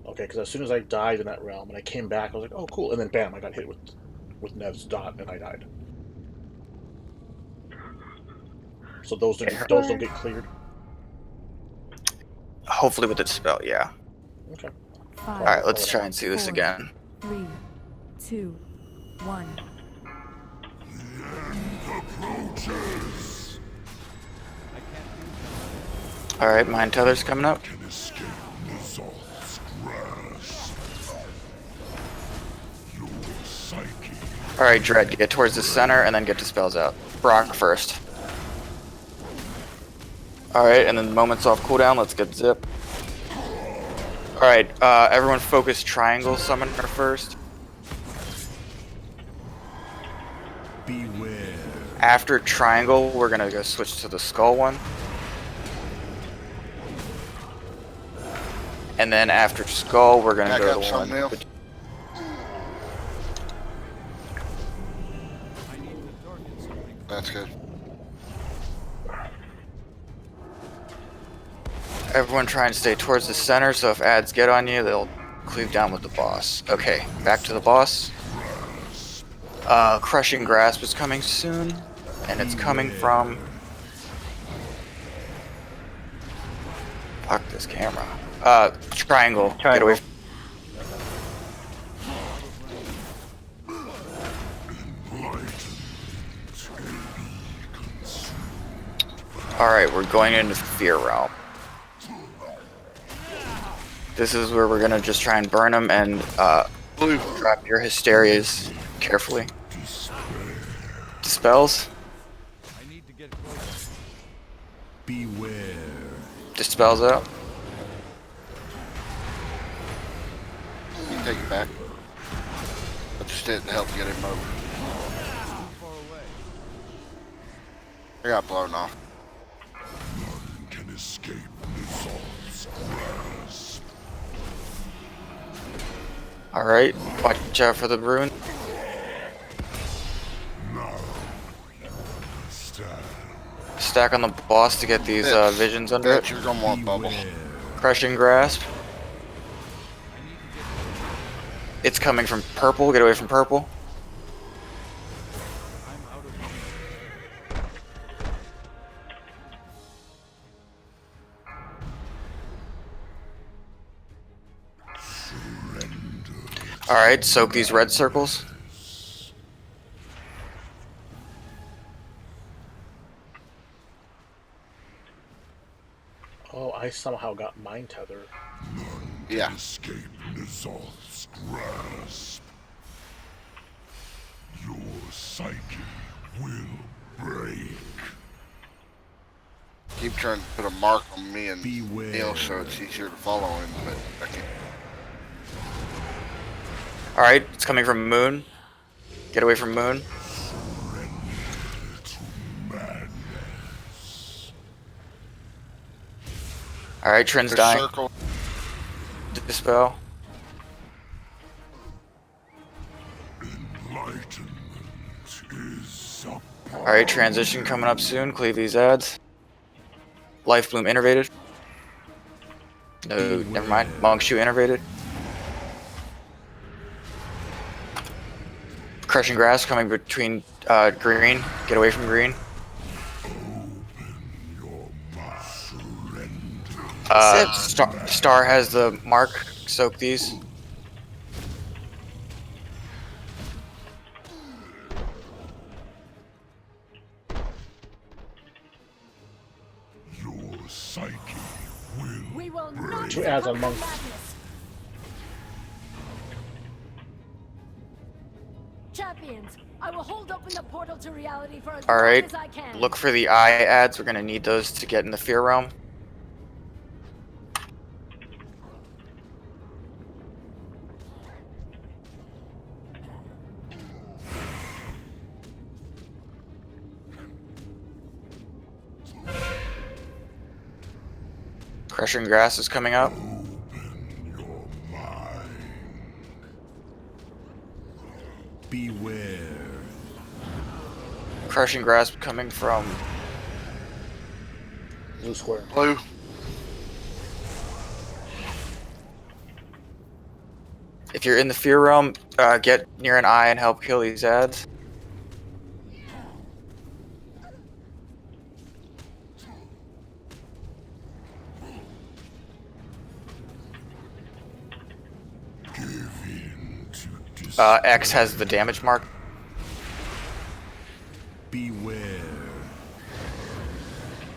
Okay, because as soon as I died in that realm and I came back, I was like, oh, cool. And then bam, I got hit with Nev's dot and I died. So those don't get cleared? Hopefully with the spell, yeah. Okay. Alright, let's try and see this again. 3, 2, 1. Alright, Mind Tether's coming up. Alright, Dread, get towards the center and then get the spells out. Brock first. Alright, and then moments off cooldown, let's get Zip. Alright, everyone focus Triangle Summoner first. Beware. After Triangle, we're gonna go switch to the Skull one. And then after Skull, we're gonna go to the one. That's good. Everyone try and stay towards the center, so if ads get on you, they'll cleave down with the boss. Okay, back to the boss. Crushing Grasp is coming soon, and it's coming from... Fuck this camera. Triangle. Get away. Alright, we're going into the Fear Realm. This is where we're gonna just try and burn them and drop your hysterias carefully. Dispels. Beware. Dispels out. You can take it back. I just did to help get him over. I got blown off. None can escape Nizal's grasp. Alright, watch out for the rune. Stack on the boss to get these visions under it. You're gonna want bubble. Crushing Grasp. It's coming from purple. Get away from purple. Alright, soak these red circles. Oh, I somehow got mind tether. Yeah. Escape Nizal's grasp. Your psyche will break. Keep trying to put a mark on me and Neil so it's easier to follow him, but I can't. Alright, it's coming from Moon. Get away from Moon. Alright, Trin's dying. Circle. Dispel. Alright, transition coming up soon. Cleave these ads. Life Bloom innervated. No, never mind. Monk Shoe innervated. Crushing Grass coming between green. Get away from green. Star has the mark. Soak these. Your psyche We will not 2 ads on monk. Champions, I will hold open the portal to reality for as long Alright, as I can. look for the eye ads. We're gonna need those to get in the Fear Realm. Crushing Grass is coming up. beware. Crushing Grasp coming from blue square. Blue. If you're in the Fear Realm, get near an eye and help kill these ads. X has the damage mark. Beware.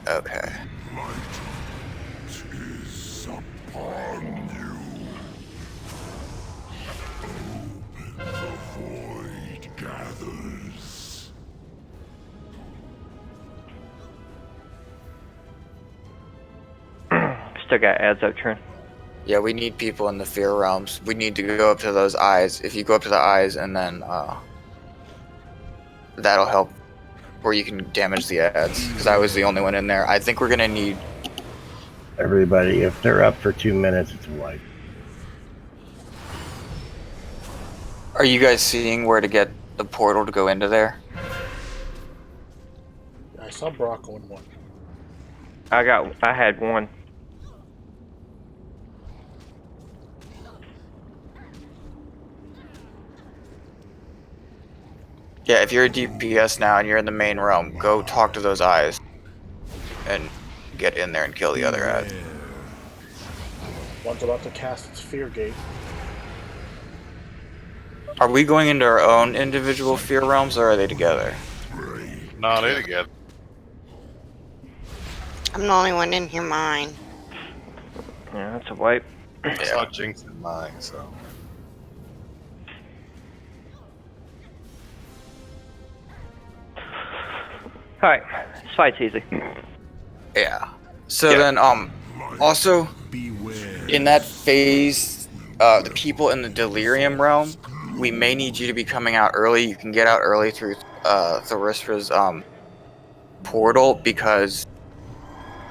Okay. Is upon you. Open the void gathers. Still got ads up, Trent. Yeah, we need people in the Fear Realms. We need to go up to those eyes. If you go up to the eyes and then that'll help where you can damage the ads. Because I was the only one in there. I think we're gonna need everybody. If they're up for 2 minutes, it's white. Are you guys seeing where to get the portal to go into there? I saw Bronco in one. I had one. Yeah, if you're a DPS now and you're in the main realm, go talk to those eyes and get in there and kill the other ads. One's about to cast its fear gate. Are we going into our own individual Fear Realms or are they together? No, they're together. I'm the only one in here mine. Yeah, that's a wipe. I saw Jinx in mine, so. Alright, this fight's easy. Yeah. So then, also, in that phase, the people in the Delirium realm, we may need you to be coming out early. You can get out early through Tharistra's portal, because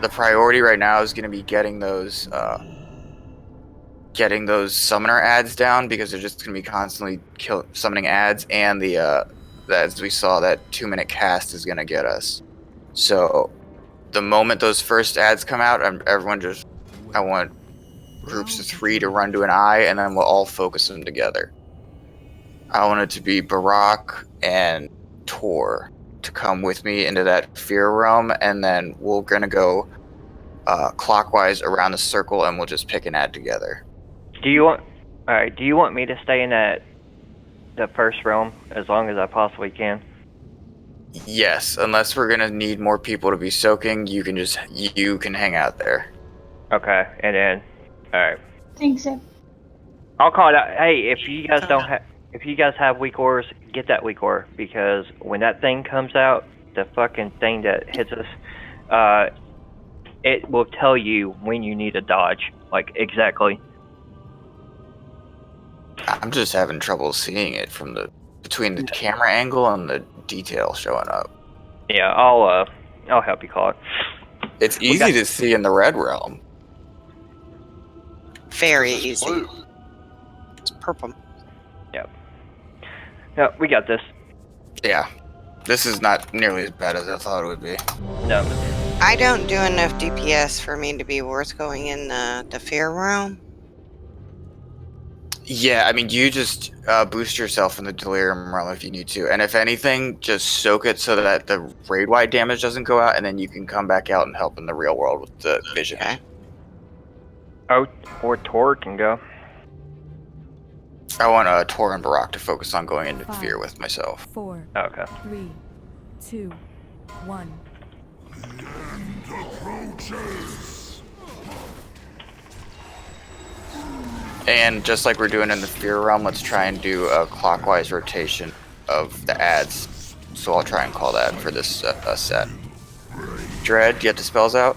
the priority right now is going to be getting those summoner ads down, because they're just going to be constantly summoning ads, and the as we saw, that 2-minute cast is going to get us. So the moment those first ads come out, I want groups of 3 to run to an eye, and then we'll all focus them together. I want it to be Barack and Tor to come with me into that fear realm, and then we're gonna go clockwise around the circle, and we'll just pick an ad together. Do you want? All right. Do you want me to stay in the first realm as long as I possibly can? Yes, unless we're gonna need more people to be soaking, you can hang out there. Okay, and then, all right. Thanks, Ed. I'll call it out. Hey, if you guys have weak ores, get that weak ore, because when that thing comes out, the fucking thing that hits us, it will tell you when you need to dodge, like exactly. I'm just having trouble seeing it from between the camera angle and the detail showing up. Yeah, I'll help you call it. It's easy to see in the red realm. Very easy. It's purple. Yep. No, we got this. Yeah. This is not nearly as bad as I thought it would be. No. I don't do enough DPS for me to be worth going in the fear realm. Yeah, I mean, you just boost yourself in the delirium realm if you need to, and if anything, just soak it so that the raid-wide damage doesn't go out, and then you can come back out and help in the real world with the vision. Okay. Oh, or Tor can go. I want Tor and Barack to focus on going into fear with myself. 4. Okay. 3, 2, 1. And just like we're doing in the fear realm, let's try and do a clockwise rotation of the ads. So I'll try and call that for this set. Dread, get the spells out.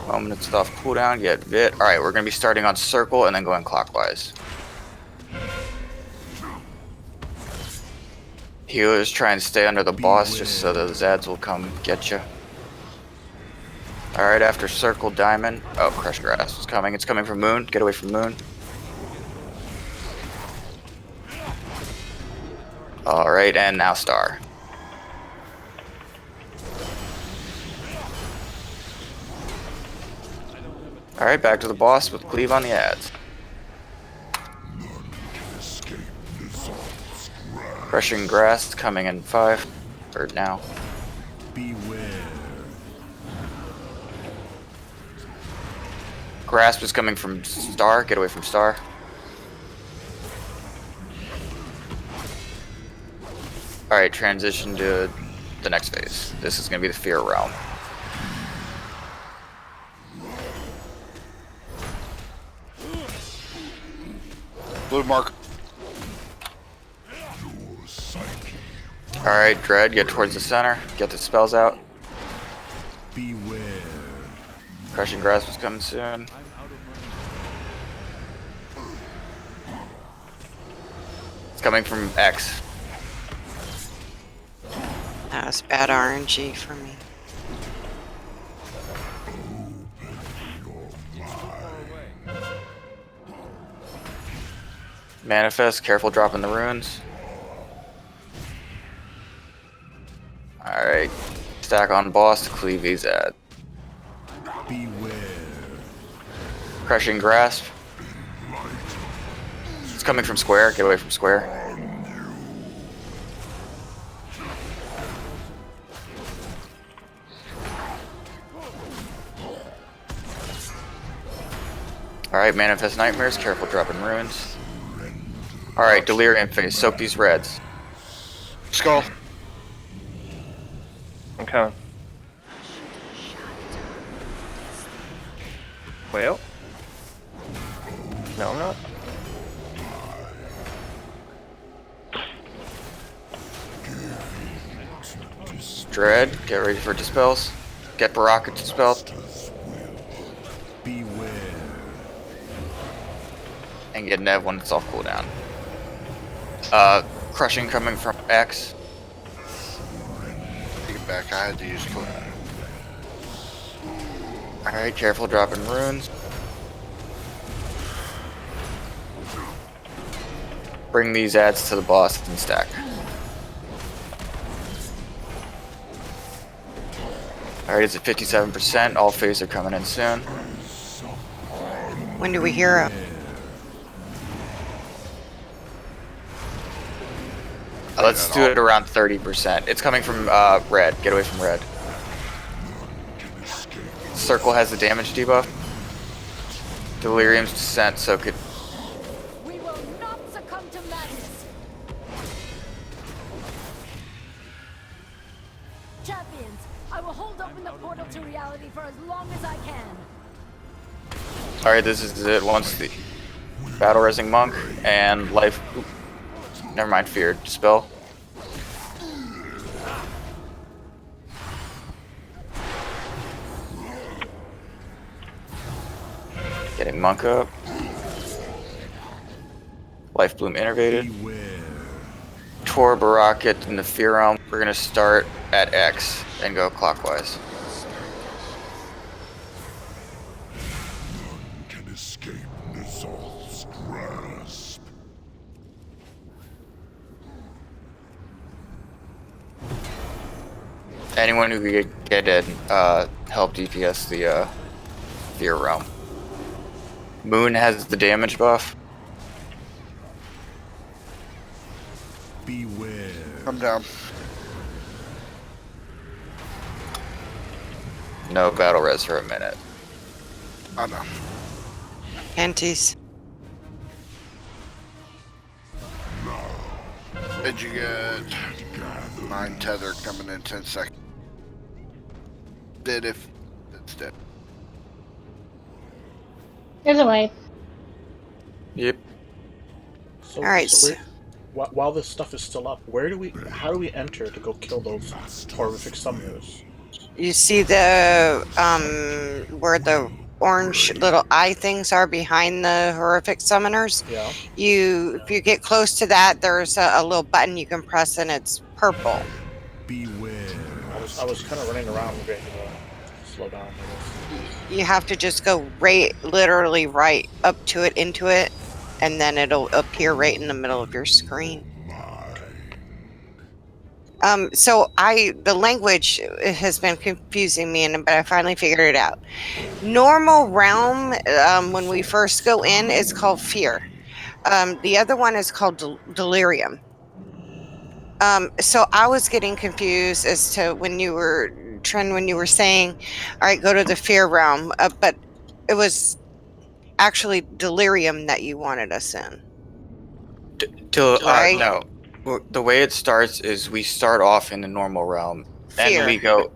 Moment it's off cooldown, get Vit. Alright, we're going to be starting on circle and then going clockwise. Healers try and stay under the boss just so those ads will come get you. Alright, after circle, diamond. Oh, crushed grass is coming. It's coming from moon. Get away from moon. Alright, and now star. Alright, back to the boss with cleave on the ads. Crushing grass coming in 5. Or now. Grasp is coming from star. Get away from star. Alright, transition to the next phase. This is going to be the fear realm. Blue mark. Alright, Dread, get towards the center. Get the spells out. Crushing Grasp is coming soon. It's coming from X. That was bad RNG for me. Manifest, careful dropping the runes. Alright, stack on boss to cleave these ads. Crushing Grasp. It's coming from square, get away from square. Alright, Manifest Nightmares, careful dropping runes. Alright, Delirium Phase, soak these reds. Skull. Okay. Well. No, I'm not. Dread, get ready for dispels. Get Baraka dispelled. And get Nev when it's off cooldown. Crushing coming from X. Take it back, I had to use cooldown. Alright, careful dropping runes. Bring these ads to the boss and stack. Alright, it's at 57%. All phases are coming in soon. When do we hear him? Let's do it around 30%. It's coming from red. Get away from red. Circle has the damage debuff. Delirium's descent, so could. We will not succumb to madness. Champions, I will hold open the portal to reality for as long as I can. Alright, this is it. Once the battle resing monk and life. Oop, never mind, fear. Dispel. Getting monk up. Life bloom innervated. Tor Barakat in the fear realm. We're gonna start at X and go clockwise. None can escape Nizal's grasp. Anyone who could get in, help DPS the fear realm. Moon has the damage buff. Beware. I'm down. No battle res for a minute. I know. Panties. Did you get Mind Tether coming in 10 seconds? Dead if it's dead. There's a way. Yep. So, Alright, so while this stuff is still up, how do we enter to go kill those horrific summoners? You see the where the orange little eye things are behind the horrific summoners? Yeah. If you get close to that, there's a little button you can press and it's purple. Beware. I was kind of running around, maybe I can slow down. You have to just go literally right up to it, into it, and then it'll appear right in the middle of your screen. So the language has been confusing me, but I finally figured it out. Normal realm, when we first go in, is called fear. The other one is called delirium. So I was getting confused as to when you were saying, all right, go to the fear realm, but it was actually delirium that you wanted us in. Right? No. The way it starts is we start off in the normal realm, Fear. and we go.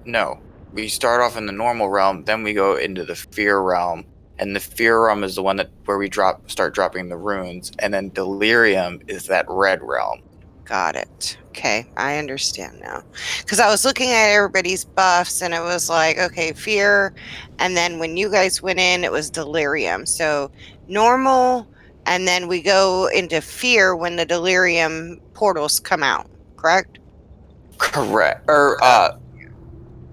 No, we start off in the normal realm, then we go into the fear realm, and the fear realm is the one where we start dropping the runes, and then delirium is that red realm. Got it. Okay, I understand now. Because I was looking at everybody's buffs, and it was like, okay, fear, and then when you guys went in, it was delirium. So normal, and then we go into fear when the delirium portals come out. Correct? Correct. Or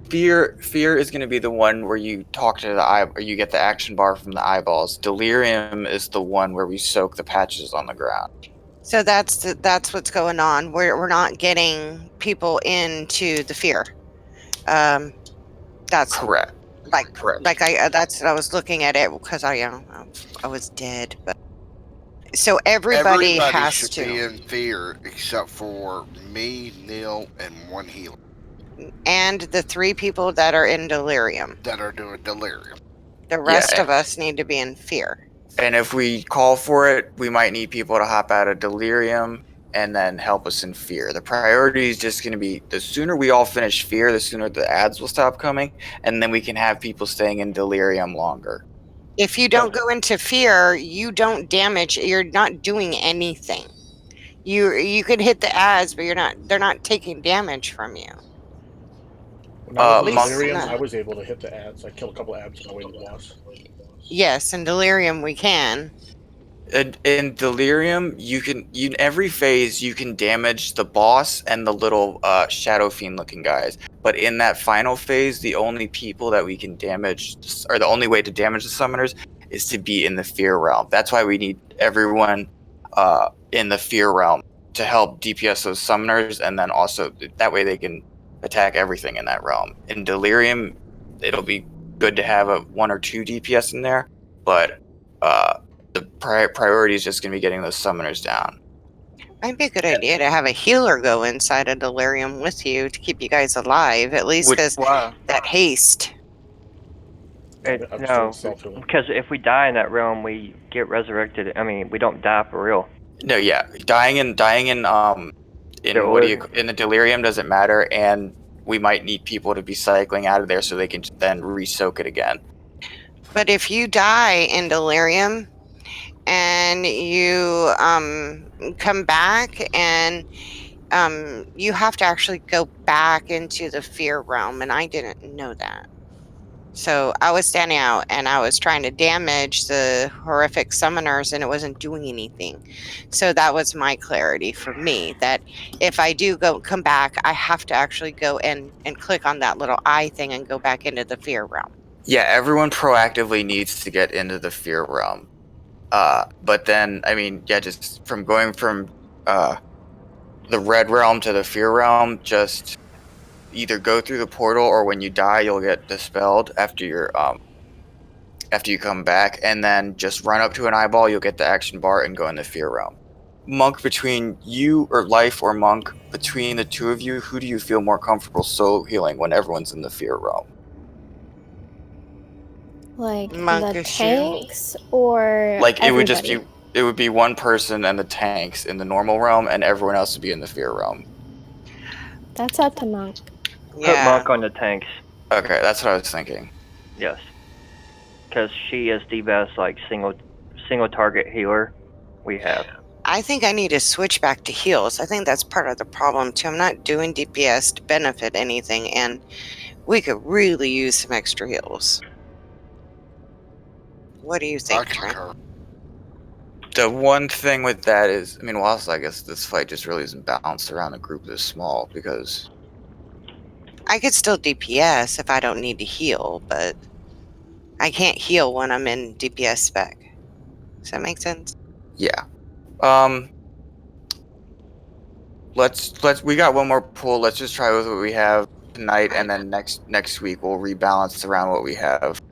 fear is going to be the one where you talk to the eye, or you get the action bar from the eyeballs. Delirium is the one where we soak the patches on the ground. So that's what's going on. We're not getting people into the fear. That's correct. That's what I was looking at it because I was dead. But so everybody has should to be in fear except for me, Neil, and one healer. And the 3 people that are in delirium. That are doing delirium. The rest of us need to be in fear. And if we call for it, we might need people to hop out of delirium and then help us in fear. The priority is just going to be the sooner we all finish fear, the sooner the ads will stop coming, and then we can have people staying in delirium longer. If you don't go into fear, you don't damage. You're not doing anything. You could hit the ads, but they're not taking damage from you. When I was in delirium, I was able to hit the ads. I killed a couple ads on my way to the boss. Yes, in delirium we can. In delirium, every phase you can damage the boss and the little shadow fiend looking guys. But in that final phase, the only people that we can damage, or the only way to damage the summoners, is to be in the fear realm. That's why we need everyone in the fear realm to help DPS those summoners, and then also that way they can attack everything in that realm. In delirium, it'll be good to have 1 or 2 DPS in there, but the priority is just going to be getting those summoners down. Might be a good idea to have a healer go inside a delirium with you to keep you guys alive, at least because that haste. No, because if we die in that realm, we get resurrected. I mean, we don't die for real. No, yeah, dying in the delirium doesn't matter, and we might need people to be cycling out of there so they can then re-soak it again. But if you die in delirium and you come back and you have to actually go back into the fear realm, and I didn't know that. So I was standing out and I was trying to damage the horrific summoners and it wasn't doing anything. So that was my clarity for me, that if I do come back, I have to actually go and click on that little eye thing and go back into the fear realm. Yeah, everyone proactively needs to get into the fear realm. But then, I mean, yeah, just from going from the red realm to the fear realm, just either go through the portal or when you die, you'll get dispelled after you come back, and then just run up to an eyeball, you'll get the action bar and go in the fear realm. Monk, between you or Life or Monk, between the two of you, who do you feel more comfortable soul healing when everyone's in the fear realm? Like Monk the issue. tanks or Like it would just everybody? be, it would be one person and the tanks in the normal realm, and everyone else would be in the fear realm. That's up to Monk. Put Monk on the tanks. Okay, that's what I was thinking. Yes, because she is the best like single target healer we have. I think I need to switch back to heals. I think that's part of the problem too. I'm not doing DPS to benefit anything, and we could really use some extra heals. What do you think, Trent? The one thing with that is, I mean, well, also, I guess this fight just really isn't balanced around a group this small, because I could still DPS if I don't need to heal, but I can't heal when I'm in DPS spec. Does that make sense? yeah. We got one more pool. Let's just try with what we have tonight, and then next week we'll rebalance around what we have.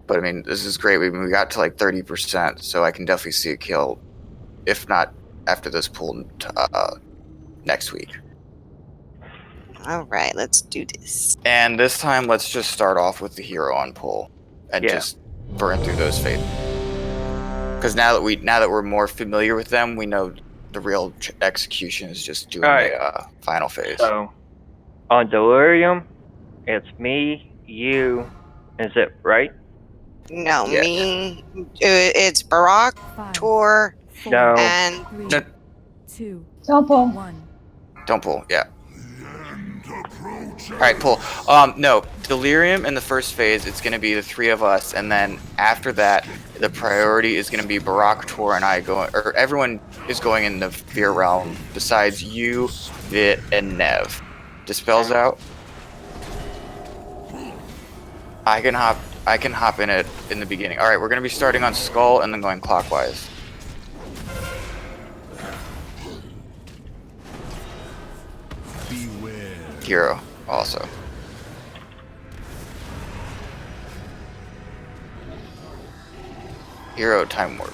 But I mean, this is great. We got to like 30%, so I can definitely see a kill, if not after this pool next week. All right, let's do this. And this time, let's just start off with the hero on pull, and just burn through those phases. Because now that we're more familiar with them, we know the real execution is just doing the final phase. So, on Delirium, it's me, you, is it right? No, me. It's Barack, Tor, No. and... 3, 2, Don't pull. 1. Don't pull, yeah. Alright, pull. No, Delirium in the first phase, it's going to be the three of us, and then after that, the priority is going to be Barack, Tor, and I going, or everyone is going in the Fear Realm, besides you, Vit, and Nev. Dispels out. I can hop in it in the beginning. Alright, we're going to be starting on Skull and then going clockwise. Hero, also. Hero time warp.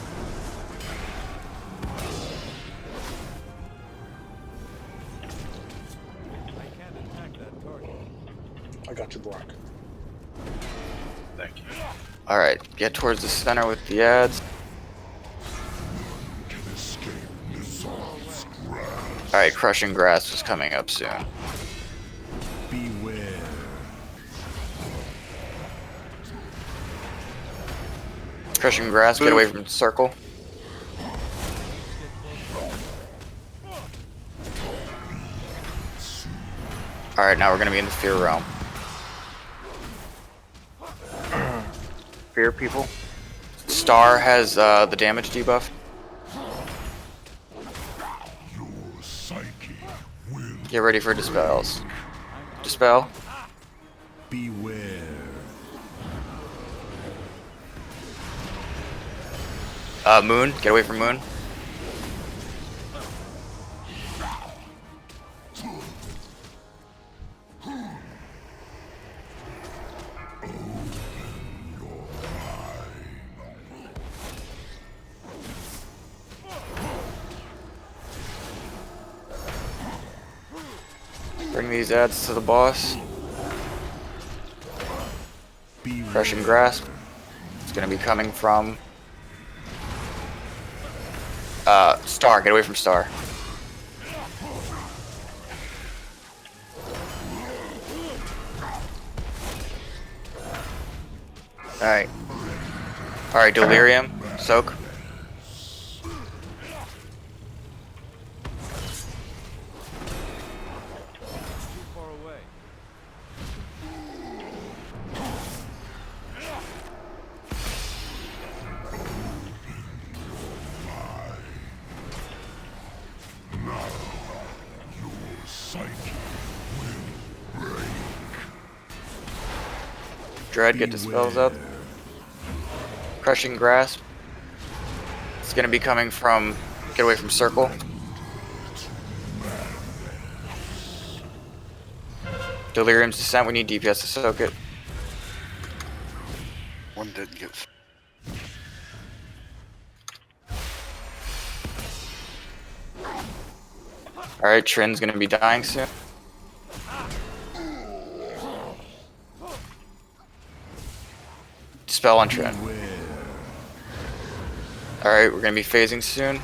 I got you, Brock. Thank you. Alright, get towards the center with the ads. Alright, Crushing Grasp is coming up soon. Beware. Crushing Grasp, get away from the circle. Alright, now we're gonna be in the Fear Realm. Fear people? Star has the damage debuff. Get ready for dispels. Dispel. Beware. Moon, get away from Moon. Bring these ads to the boss. Crushing Grasp. It's gonna be coming from Star. Get away from Star. Alright. Alright, Delirium. Soak. Dread, get the spells up. Crushing Grasp. It's gonna be coming from... Get away from Circle. Delirium's Descent, we need DPS to soak it. One didn't get... Alright, Trin's gonna be dying soon. Spell on Trin. Alright, we're gonna be phasing soon.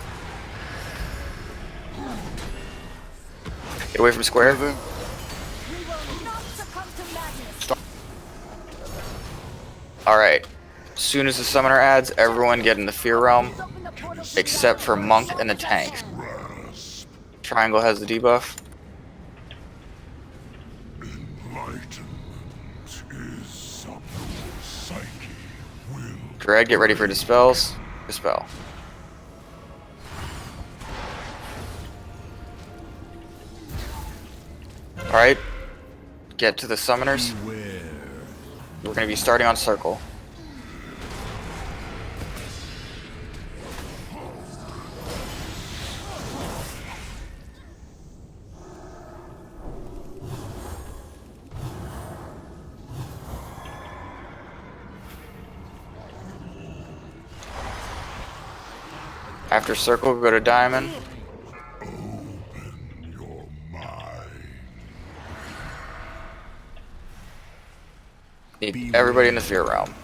Get away from Square. Alright. As soon as the summoner adds, everyone get in the Fear Realm. Except for Monk and the tank. Triangle has the debuff. Dread, get ready for Dispels. Dispel. Alright. Get to the summoners. We're going to be starting on Circle. After Circle, go to Diamond. Need everybody in the Fear Realm.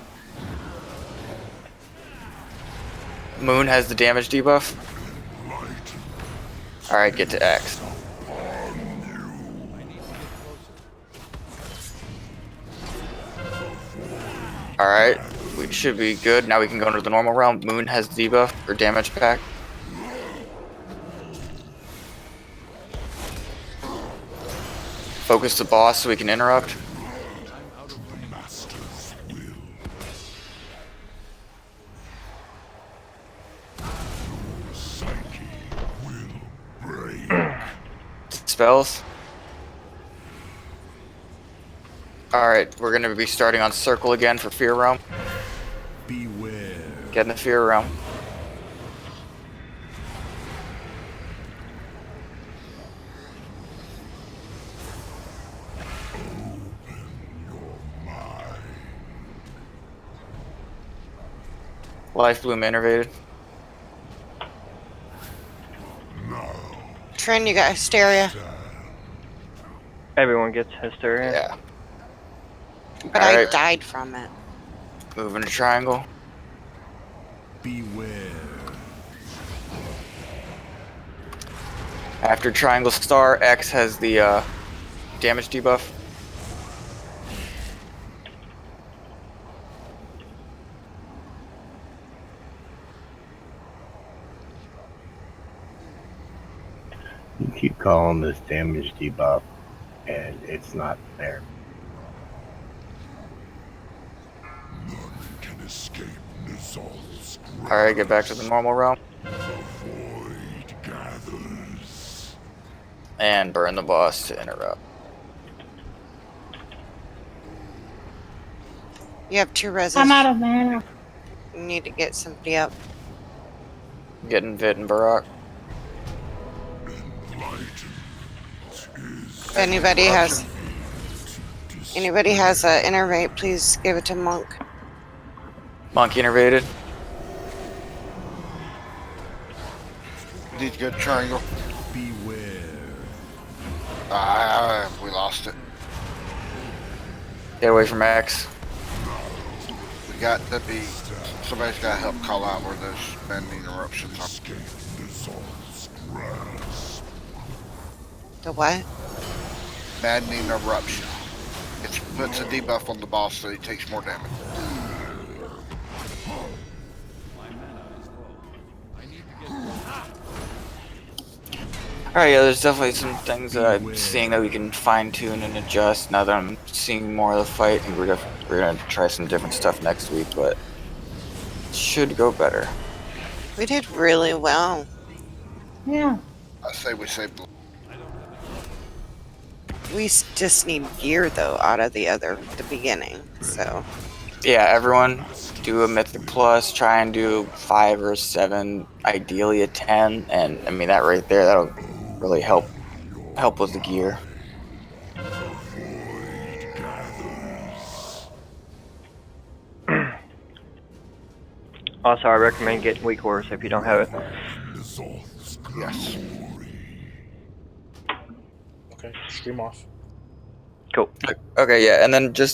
Moon has the damage debuff. Alright, get to X. Alright, we should be good. Now we can go into the normal realm. Moon has the debuff or damage pack. Focus the boss so we can interrupt. Spells. Alright, we're gonna be starting on Circle again for Fear Realm. Beware. Get in the Fear Realm. Life Bloom innervated. Trin, you got Hysteria. Everyone gets Hysteria. Yeah. But I died from it. Moving to Triangle. Beware. After Triangle Star, X has the damage debuff. You keep calling this damage debuff, and it's not there. None can escape Nizal's grasp. Alright, get back to the normal realm. The void gathers. And burn the boss to interrupt. You have 2 reses. I'm out of mana. You need to get somebody up. Getting Vid and Barak. If anybody has an innervate, please give it to Monk. Monk innervated. Need to go to Triangle. Beware. We lost it. Get away from X. We got to be. Somebody's got to help call out where those maddening eruptions are. The what? Maddening eruption. It puts a debuff on the boss so he takes more damage. Alright, yeah, there's definitely some things that I'm seeing that we can fine tune and adjust now that I'm seeing more of the fight. I think we're gonna try some different stuff next week, but it should go better. We did really well. Yeah. I say we saved. We just need gear though out of the beginning. So Yeah, everyone do a Mythic Plus, try and do 5 or 7, ideally a 10, and I mean that right there, that'll really help with the gear. Also, I recommend getting Weak Horse if you don't have it. Yes. Okay, stream off. Cool. Okay, yeah, and then just